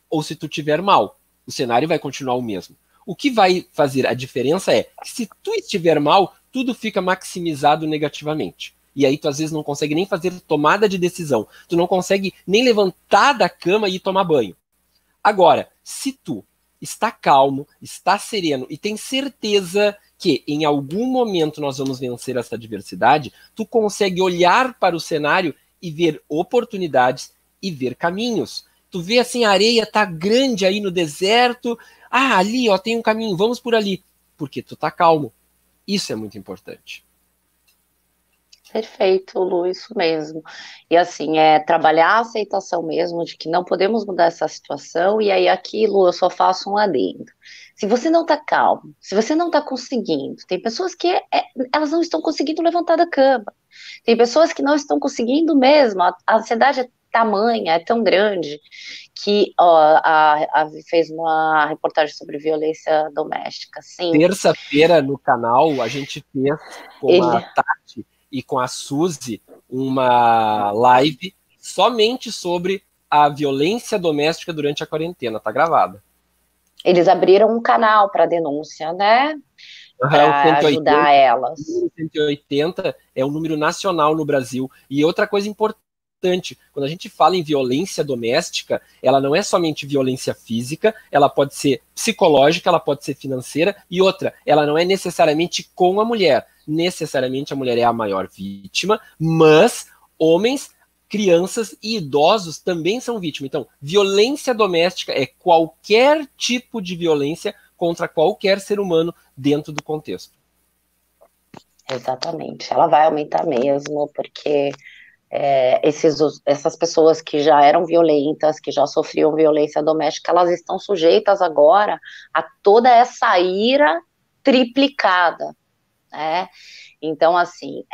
ou se tu tiver mal. O cenário vai continuar o mesmo. O que vai fazer a diferença é que se tu estiver mal, tudo fica maximizado negativamente. E aí tu às vezes não consegue nem fazer tomada de decisão. Tu não consegue nem levantar da cama e ir tomar banho. Agora, se tu está calmo, está sereno e tem certeza que em algum momento nós vamos vencer essa adversidade, tu consegue olhar para o cenário e ver oportunidades e ver caminhos. Tu vê assim, a areia tá grande aí no deserto, ali ó, tem um caminho, vamos por ali, porque tu tá calmo. Isso é muito importante. Perfeito, Lu, isso mesmo. E assim, trabalhar a aceitação mesmo de que não podemos mudar essa situação, e aí aqui, Lu, eu só faço um adendo. Se você não tá calmo, se você não tá conseguindo, tem pessoas que elas não estão conseguindo levantar da cama, tem pessoas que não estão conseguindo mesmo, a ansiedade é tamanha, é tão grande, que ó, a fez uma reportagem sobre violência doméstica, sim. Terça-feira no canal a gente fez com a Ele... Tati e com a Suzy uma live somente sobre a violência doméstica durante a quarentena, tá gravada. Eles abriram um canal para denúncia, né? Para ajudar elas. O 180 é um número nacional no Brasil. E outra coisa importante, quando a gente fala em violência doméstica, ela não é somente violência física, ela pode ser psicológica, ela pode ser financeira, e outra, ela não é necessariamente com a mulher. Necessariamente a mulher é a maior vítima, mas homens, crianças e idosos também são vítimas. Então, violência doméstica é qualquer tipo de violência contra qualquer ser humano dentro do contexto. Exatamente. Ela vai aumentar mesmo, porque essas pessoas que já eram violentas, que já sofriam violência doméstica, elas estão sujeitas agora a toda essa ira triplicada, né? Então, assim,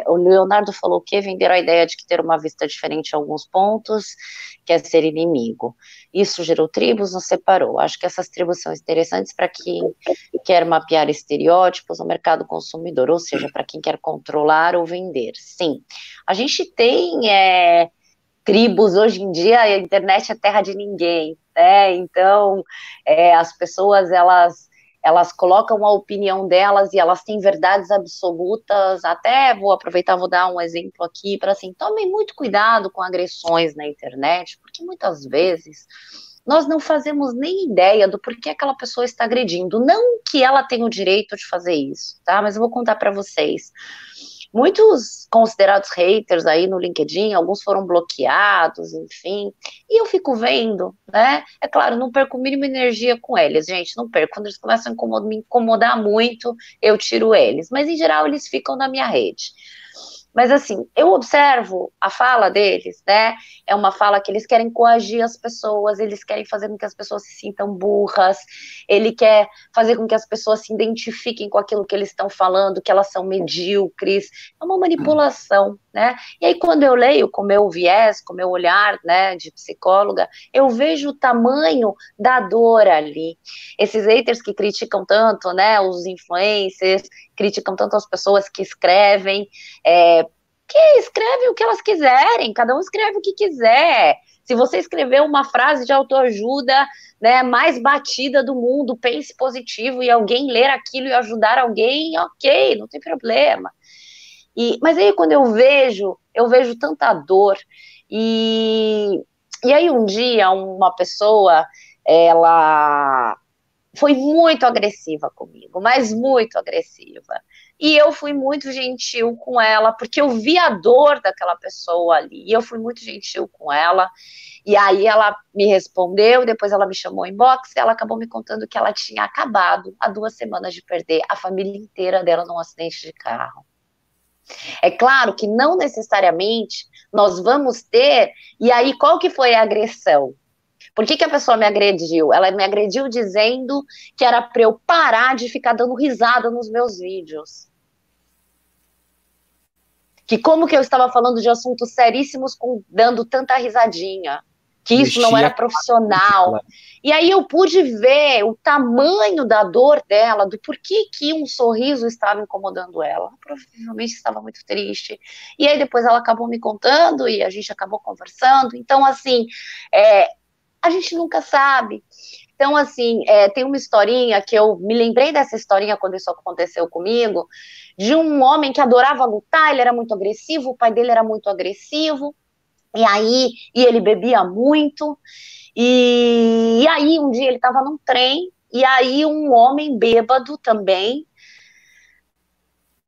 o Leonardo falou que venderam a ideia de que ter uma vista diferente em alguns pontos quer ser inimigo. Isso gerou tribos, nos separou. Acho que essas tribos são interessantes para quem quer mapear estereótipos no mercado consumidor, ou seja, para quem quer controlar ou vender. Sim, a gente tem tribos, hoje em dia a internet é terra de ninguém, né? Então, as pessoas, elas colocam a opinião delas e elas têm verdades absolutas. Até vou aproveitar, vou dar um exemplo aqui para assim, tomem muito cuidado com agressões na internet, porque muitas vezes nós não fazemos nem ideia do porquê aquela pessoa está agredindo. Não que ela tenha o direito de fazer isso, tá? Mas eu vou contar para vocês. Muitos considerados haters aí no LinkedIn, alguns foram bloqueados, enfim, e eu fico vendo, né, é claro, não perco mínima energia com eles, gente, não perco, quando eles começam a me incomodar muito, eu tiro eles, mas em geral eles ficam na minha rede. Mas assim, eu observo a fala deles, né? É uma fala que eles querem coagir as pessoas, eles querem fazer com que as pessoas se sintam burras, ele quer fazer com que as pessoas se identifiquem com aquilo que eles estão falando, que elas são medíocres. É uma manipulação, né? E aí, quando eu leio com meu viés, com meu olhar, né, de psicóloga, eu vejo o tamanho da dor ali. Esses haters que criticam tanto, né, os influencers, criticam tanto as pessoas que escrevem, que escrevem o que elas quiserem, cada um escreve o que quiser. Se você escrever uma frase de autoajuda, né, mais batida do mundo, pense positivo, e alguém ler aquilo e ajudar alguém, ok, não tem problema. Mas aí quando eu vejo tanta dor, e aí um dia uma pessoa, ela foi muito agressiva comigo, mas muito agressiva. E eu fui muito gentil com ela, porque eu vi a dor daquela pessoa ali. E eu fui muito gentil com ela. E aí ela me respondeu, depois ela me chamou em box e ela acabou me contando que ela tinha acabado há 2 semanas de perder a família inteira dela num acidente de carro. É claro que não necessariamente nós vamos ter. E aí, qual que foi a agressão? Por que a pessoa me agrediu? Ela me agrediu dizendo que era para eu parar de ficar dando risada nos meus vídeos. Que como que eu estava falando de assuntos seríssimos dando tanta risadinha. Que isso não era profissional. E aí eu pude ver o tamanho da dor dela, do porquê que um sorriso estava incomodando ela. Provavelmente estava muito triste. E aí depois ela acabou me contando e a gente acabou conversando. Então, assim, a gente nunca sabe. Então, assim, tem uma historinha que eu me lembrei dessa historinha quando isso aconteceu comigo, de um homem que adorava lutar, ele era muito agressivo, o pai dele era muito agressivo, e ele bebia muito, e aí um dia ele estava num trem, e aí um homem bêbado também,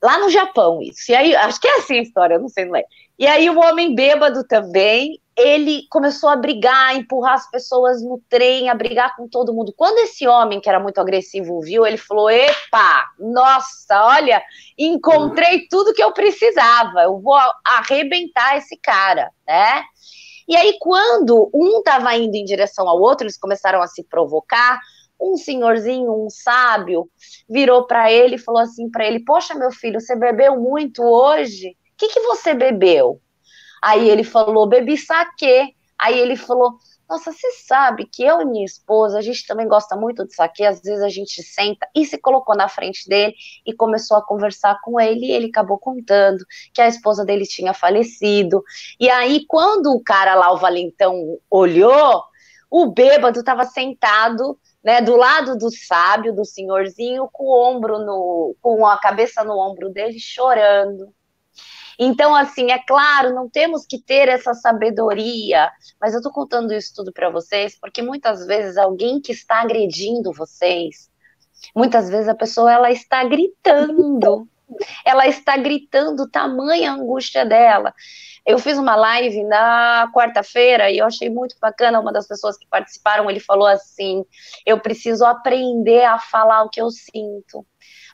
lá no Japão isso, e aí, acho que é assim a história, eu não sei, não é. E aí o homem bêbado também, ele começou a brigar, a empurrar as pessoas no trem, a brigar com todo mundo. Quando esse homem, que era muito agressivo, viu, ele falou, epa, nossa, olha, encontrei tudo que eu precisava, eu vou arrebentar esse cara, né? E aí, quando um estava indo em direção ao outro, eles começaram a se provocar, um senhorzinho, um sábio, virou para ele e falou assim para ele, poxa, meu filho, você bebeu muito hoje? O que você bebeu? Aí ele falou, bebi saquê. Aí ele falou, nossa, você sabe que eu e minha esposa, a gente também gosta muito de saquê, às vezes a gente senta, e se colocou na frente dele e começou a conversar com ele, e ele acabou contando que a esposa dele tinha falecido. E aí, quando o cara lá, o valentão, olhou, o bêbado estava sentado, né, do lado do sábio, do senhorzinho, com a cabeça no ombro dele, chorando. Então, assim, é claro, não temos que ter essa sabedoria, mas eu tô contando isso tudo para vocês porque muitas vezes alguém que está agredindo vocês, muitas vezes a pessoa ela está gritando tamanha angústia dela. Eu fiz uma live na quarta-feira e eu achei muito bacana, uma das pessoas que participaram, ele falou assim, eu preciso aprender a falar o que eu sinto,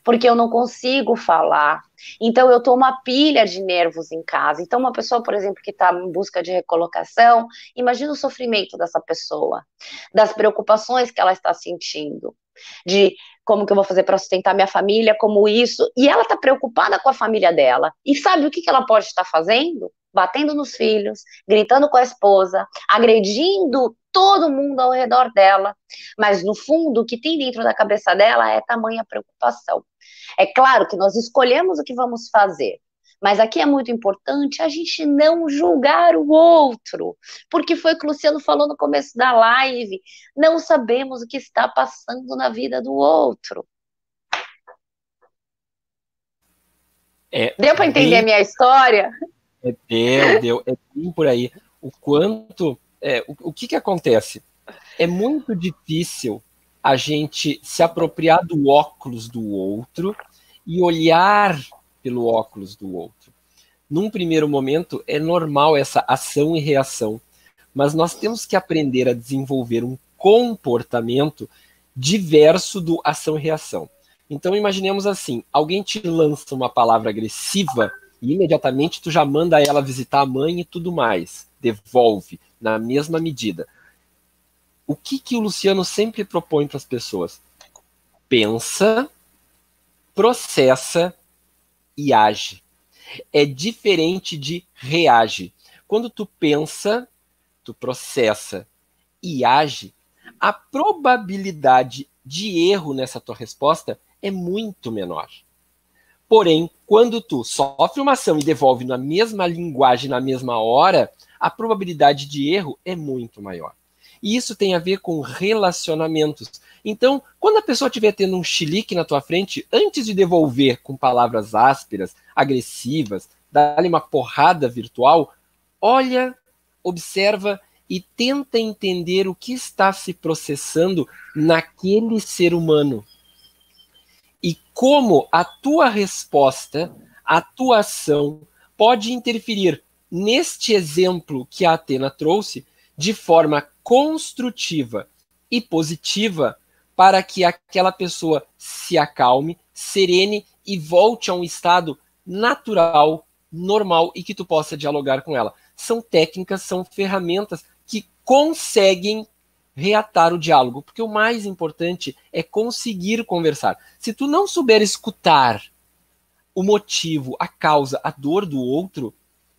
porque eu não consigo falar. Então, eu tô uma pilha de nervos em casa. Então, uma pessoa, por exemplo, que está em busca de recolocação, imagina o sofrimento dessa pessoa, das preocupações que ela está sentindo, de como que eu vou fazer para sustentar minha família, como isso, e ela está preocupada com a família dela. E sabe o que ela pode estar fazendo? Batendo nos filhos, gritando com a esposa, agredindo todo mundo ao redor dela. Mas, no fundo, o que tem dentro da cabeça dela é tamanha preocupação. É claro que nós escolhemos o que vamos fazer, mas aqui é muito importante a gente não julgar o outro, porque foi o que o Luciano falou no começo da live, não sabemos o que está passando na vida do outro. Deu para entender a minha história? Deu. É bem por aí. O quanto... o que acontece? É muito difícil a gente se apropriar do óculos do outro e olhar pelo óculos do outro. Num primeiro momento, é normal essa ação e reação, mas nós temos que aprender a desenvolver um comportamento diverso do ação e reação. Então, imaginemos assim, alguém te lança uma palavra agressiva e imediatamente tu já manda ela visitar a mãe e tudo mais. Devolve, na mesma medida. O que o Luciano sempre propõe para as pessoas? Pensa, processa e age. É diferente de reage. Quando tu pensa, tu processa e age, a probabilidade de erro nessa tua resposta é muito menor. Porém, quando tu sofre uma ação e devolve na mesma linguagem, na mesma hora, a probabilidade de erro é muito maior. E isso tem a ver com relacionamentos. Então, quando a pessoa estiver tendo um chilique na tua frente, antes de devolver com palavras ásperas, agressivas, dar-lhe uma porrada virtual, olha, observa e tenta entender o que está se processando naquele ser humano. E como a tua resposta, a tua ação pode interferir neste exemplo que a Athena trouxe de forma construtiva e positiva para que aquela pessoa se acalme, serene e volte a um estado natural, normal e que tu possa dialogar com ela. São técnicas, são ferramentas que conseguem reatar o diálogo, porque o mais importante é conseguir conversar. Se tu não souber escutar o motivo, a causa, a dor do outro,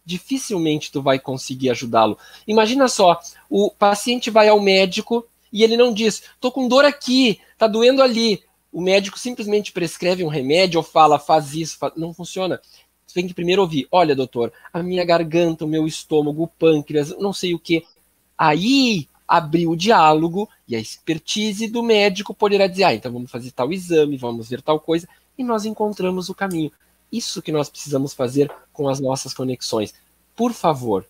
dificilmente tu vai conseguir ajudá-lo. Imagina só, o paciente vai ao médico e ele não diz, tô com dor aqui, tá doendo ali. O médico simplesmente prescreve um remédio ou fala, faz isso, não funciona. Tu tem que primeiro ouvir, olha, doutor, a minha garganta, o meu estômago, o pâncreas, não sei o que. Aí abrir o diálogo e a expertise do médico poderá dizer, então vamos fazer tal exame, vamos ver tal coisa, e nós encontramos o caminho. Isso que nós precisamos fazer com as nossas conexões. Por favor,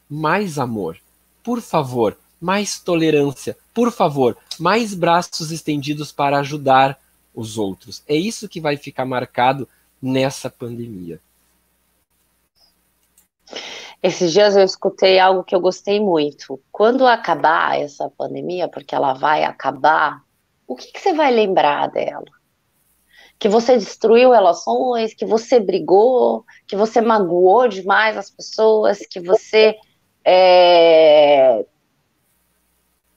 mais amor. Por favor, mais tolerância. Por favor, mais braços estendidos para ajudar os outros. É isso que vai ficar marcado nessa pandemia. Esses dias eu escutei algo que eu gostei muito. Quando acabar essa pandemia, porque ela vai acabar, o que você vai lembrar dela? Que você destruiu relações, que você brigou, que você magoou demais as pessoas, que você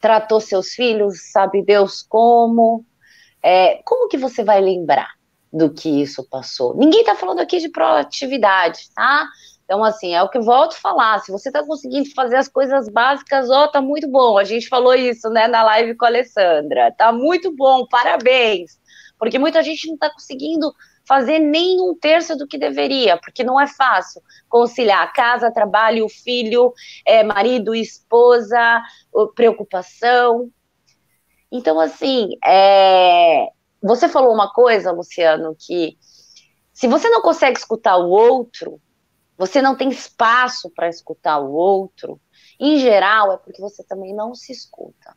tratou seus filhos, sabe Deus como. Como que você vai lembrar do que isso passou? Ninguém tá falando aqui de proatividade, tá? Então, assim, é o que eu volto a falar. Se você tá conseguindo fazer as coisas básicas, tá muito bom. A gente falou isso, né, na live com a Alessandra. Tá muito bom, parabéns. Porque muita gente não tá conseguindo fazer nem um terço do que deveria, porque não é fácil conciliar casa, trabalho, filho, marido, esposa, preocupação. Então, assim, você falou uma coisa, Luciano, que se você não consegue escutar o outro, você não tem espaço para escutar o outro, em geral é porque você também não se escuta.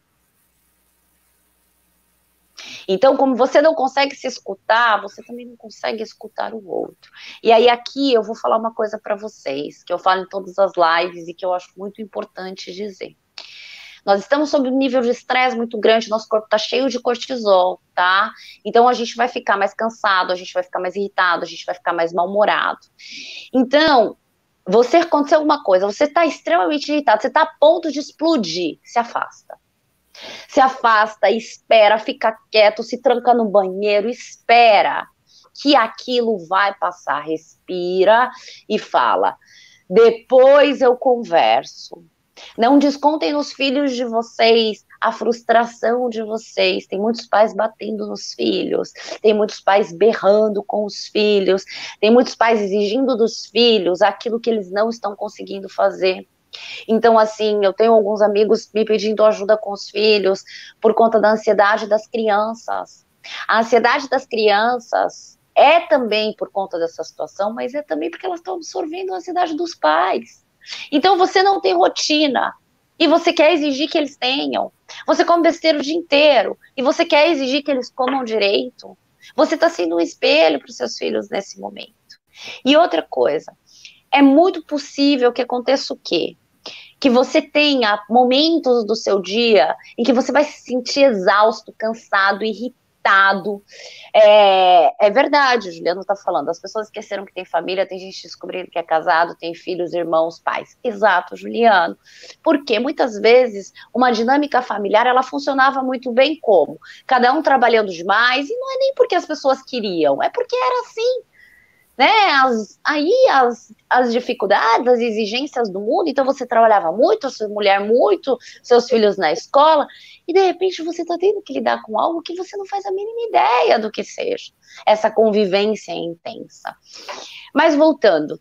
Então, como você não consegue se escutar, você também não consegue escutar o outro. E aí aqui eu vou falar uma coisa para vocês, que eu falo em todas as lives e que eu acho muito importante dizer. Nós estamos sob um nível de estresse muito grande, nosso corpo está cheio de cortisol, tá? Então a gente vai ficar mais cansado, a gente vai ficar mais irritado, a gente vai ficar mais mal-humorado. Então, aconteceu alguma coisa, você está extremamente irritado, você está a ponto de explodir, se afasta. Se afasta, espera, fica quieto, se tranca no banheiro, espera que aquilo vai passar, respira e fala, depois eu converso. Não descontem nos filhos de vocês a frustração de vocês. Tem muitos pais batendo nos filhos, tem muitos pais berrando com os filhos, tem muitos pais exigindo dos filhos aquilo que eles não estão conseguindo fazer. Então, assim, eu tenho alguns amigos me pedindo ajuda com os filhos por conta da ansiedade das crianças. A ansiedade das crianças é também por conta dessa situação, mas é também porque elas estão absorvendo a ansiedade dos pais. Então você não tem rotina e você quer exigir que eles tenham. Você come besteira o dia inteiro e você quer exigir que eles comam direito. Você está sendo um espelho para os seus filhos nesse momento. E outra coisa, é muito possível que aconteça o quê? Que você tenha momentos do seu dia em que você vai se sentir exausto, cansado, irritado. É verdade, o Juliano está falando, as pessoas esqueceram que tem família, tem gente descobrindo que é casado, tem filhos, irmãos, pais. Exato, Juliano. Porque muitas vezes uma dinâmica familiar, ela funcionava muito bem como? Cada um trabalhando demais, e não é nem porque as pessoas queriam, é porque era assim. Né, as dificuldades, as exigências do mundo, então você trabalhava muito, a sua mulher muito, seus filhos na escola, e de repente você está tendo que lidar com algo que você não faz a mínima ideia do que seja, essa convivência intensa. Mas voltando,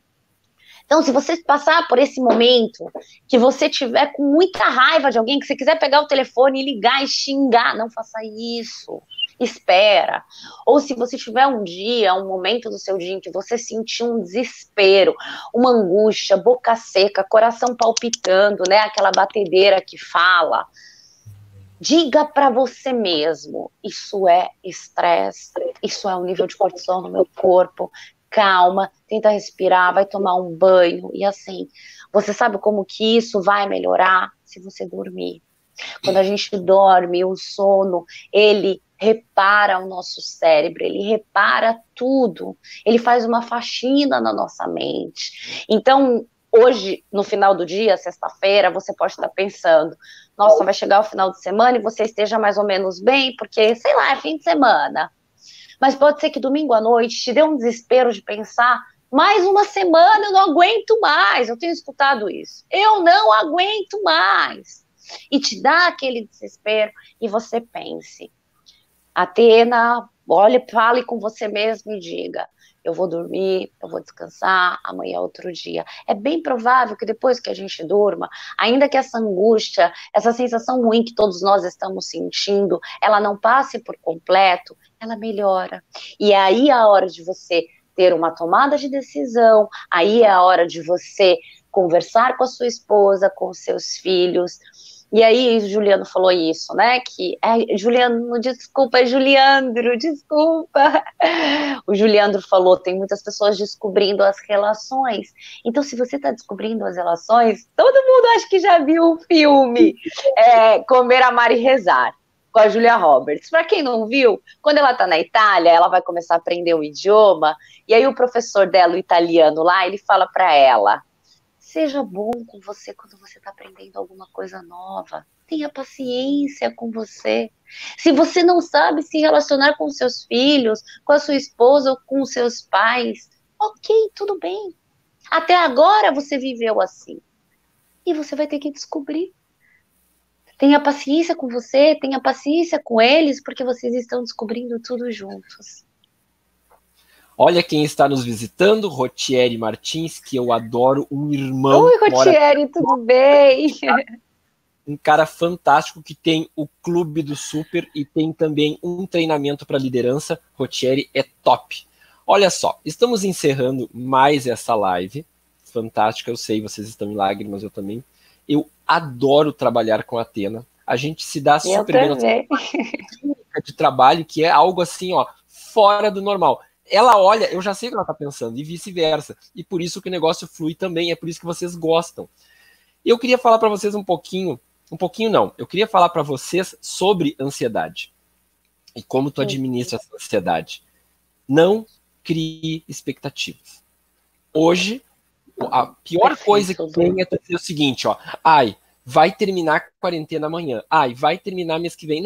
então se você passar por esse momento, que você tiver com muita raiva de alguém, que você quiser pegar o telefone e ligar e xingar, não faça isso. Espera, ou se você tiver um dia, um momento do seu dia em que você sentir um desespero, uma angústia, boca seca, coração palpitando, né, aquela batedeira que fala, Diga para você mesmo, isso é estresse, isso é um nível de cortisol no meu corpo, calma, tenta respirar, vai tomar um banho, e assim, você sabe como que isso vai melhorar? Se você dormir. Quando a gente dorme, o sono, ele repara o nosso cérebro, ele repara tudo, ele faz uma faxina na nossa mente. Então, hoje, no final do dia, sexta-feira, você pode estar pensando, nossa, vai chegar o final de semana e você esteja mais ou menos bem, porque, sei lá, é fim de semana. Mas pode ser que domingo à noite te dê um desespero de pensar, mais uma semana eu não aguento mais. Eu tenho escutado isso. Eu não aguento mais. E te dá aquele desespero e você pense, Atena, olhe, fale com você mesmo e diga, eu vou dormir, eu vou descansar, amanhã é outro dia. É bem provável que depois que a gente durma, ainda que essa angústia, essa sensação ruim que todos nós estamos sentindo, ela não passe por completo, ela melhora. E aí é a hora de você ter uma tomada de decisão, aí é a hora de você conversar com a sua esposa, com os seus filhos. E aí, o Juliano falou isso, né? Que Juliano, desculpa, é Juliandro, desculpa. O Juliandro falou: tem muitas pessoas descobrindo as relações. Então, se você está descobrindo as relações, todo mundo acho que já viu o filme Comer, Amar e Rezar, com a Julia Roberts. Para quem não viu, quando ela está na Itália, ela vai começar a aprender o idioma, e aí o professor dela, o italiano lá, ele fala para ela: seja bom com você quando você está aprendendo alguma coisa nova. Tenha paciência com você. Se você não sabe se relacionar com seus filhos, com a sua esposa ou com os seus pais, ok, tudo bem. Até agora você viveu assim. E você vai ter que descobrir. Tenha paciência com você, tenha paciência com eles, porque vocês estão descobrindo tudo juntos. Olha quem está nos visitando, Rotieri Martins, que eu adoro, um irmão. Oi, Rotieri, tudo bem? Um cara fantástico que tem o Clube do Super e tem também um treinamento para liderança. Rotieri é top. Olha só, estamos encerrando mais essa live. Fantástica, eu sei, vocês estão em lágrimas, eu também. Eu adoro trabalhar com a Atena. A gente se dá super bem de trabalho, que é algo assim, ó, fora do normal. Ela olha, eu já sei o que ela está pensando, e vice-versa. E por isso que o negócio flui também, é por isso que vocês gostam. Eu queria falar para vocês um pouquinho não, eu queria falar para vocês sobre ansiedade. E como tu administra essa ansiedade. Não crie expectativas. Hoje, a pior coisa que tem é dizer o seguinte, ó, vai terminar a quarentena amanhã, vai terminar mês que vem.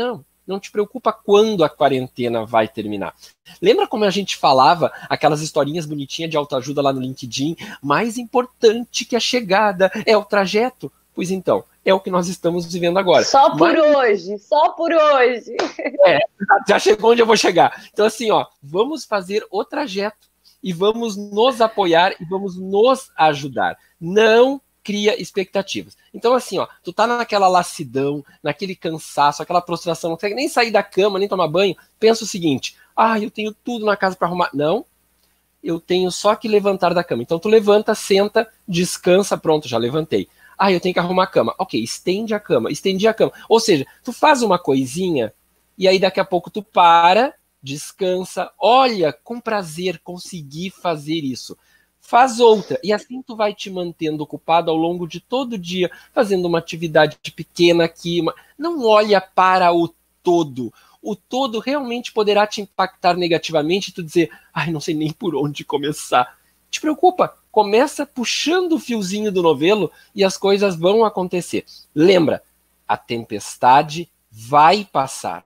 Não te preocupa quando a quarentena vai terminar. Lembra como a gente falava aquelas historinhas bonitinhas de autoajuda lá no LinkedIn? Mais importante que a chegada é o trajeto. Pois então, é o que nós estamos vivendo agora. Só por hoje. Já chegou onde eu vou chegar. Então assim, ó, vamos fazer o trajeto e vamos nos apoiar e vamos nos ajudar. Não cria expectativas. Então, assim, ó, tu tá naquela lassidão, naquele cansaço, aquela prostração, não consegue nem sair da cama, nem tomar banho, pensa o seguinte, eu tenho tudo na casa para arrumar. Não, eu tenho só que levantar da cama. Então, tu levanta, senta, descansa, pronto, já levantei. Eu tenho que arrumar a cama. Ok, estendi a cama. Ou seja, tu faz uma coisinha e aí daqui a pouco tu para, descansa, olha, com prazer, consegui fazer isso. Faz outra, e assim tu vai te mantendo ocupado ao longo de todo o dia, fazendo uma atividade pequena aqui. Não olha para o todo. O todo realmente poderá te impactar negativamente e tu dizer, não sei nem por onde começar. Te preocupa, começa puxando o fiozinho do novelo e as coisas vão acontecer. Lembra, a tempestade vai passar.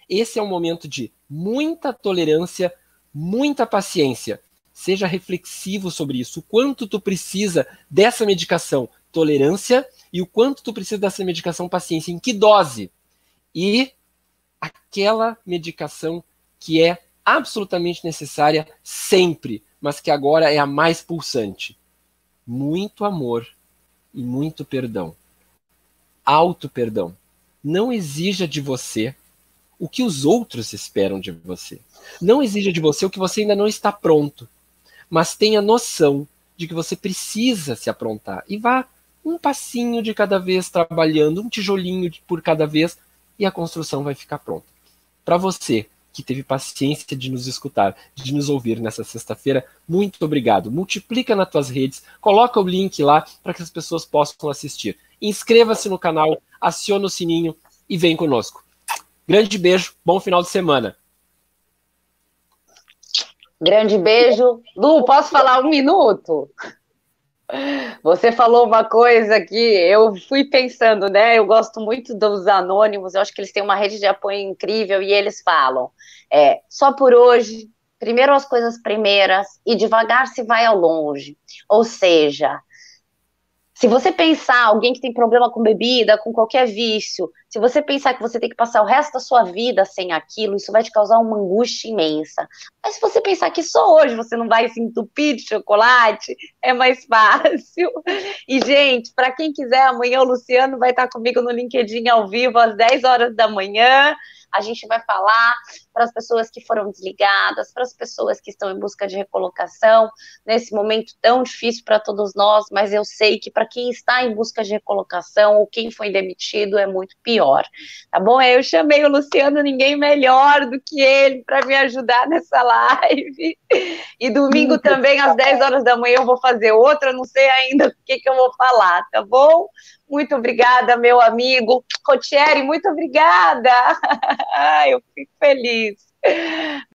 Esse é um momento de muita tolerância, muita paciência. Seja reflexivo sobre isso. O quanto tu precisa dessa medicação tolerância e o quanto tu precisa dessa medicação paciência. Em que dose? E aquela medicação que é absolutamente necessária sempre, mas que agora é a mais pulsante. Muito amor e muito perdão. Auto-perdão. Não exija de você o que os outros esperam de você. Não exija de você o que você ainda não está pronto. Mas tenha noção de que você precisa se aprontar. E vá um passinho de cada vez trabalhando, um tijolinho por cada vez, e a construção vai ficar pronta. Para você que teve paciência de nos escutar, de nos ouvir nessa sexta-feira, muito obrigado. Multiplica nas tuas redes, coloca o link lá para que as pessoas possam assistir. Inscreva-se no canal, aciona o sininho e vem conosco. Grande beijo, bom final de semana. Grande beijo. Lu, posso falar 1 minuto? Você falou uma coisa que eu fui pensando, né? Eu gosto muito dos Anônimos, eu acho que eles têm uma rede de apoio incrível e eles falam, só por hoje, primeiro as coisas primeiras e devagar se vai ao longe. Ou seja, se você pensar, alguém que tem problema com bebida, com qualquer vício, se você pensar que você tem que passar o resto da sua vida sem aquilo, isso vai te causar uma angústia imensa. Mas se você pensar que só hoje você não vai se entupir de chocolate, é mais fácil. E, gente, para quem quiser, amanhã o Luciano vai estar comigo no LinkedIn ao vivo às 10 horas da manhã. A gente vai falar para as pessoas que foram desligadas, para as pessoas que estão em busca de recolocação, nesse momento tão difícil para todos nós, mas eu sei que para quem está em busca de recolocação ou quem foi demitido é muito pior, tá bom? Eu chamei o Luciano, ninguém melhor do que ele para me ajudar nessa live. E domingo também, às 10 horas da manhã, eu vou fazer outra, não sei ainda o que eu vou falar, tá bom? Muito obrigada, meu amigo. Cotieri, muito obrigada. Ai, eu fico feliz.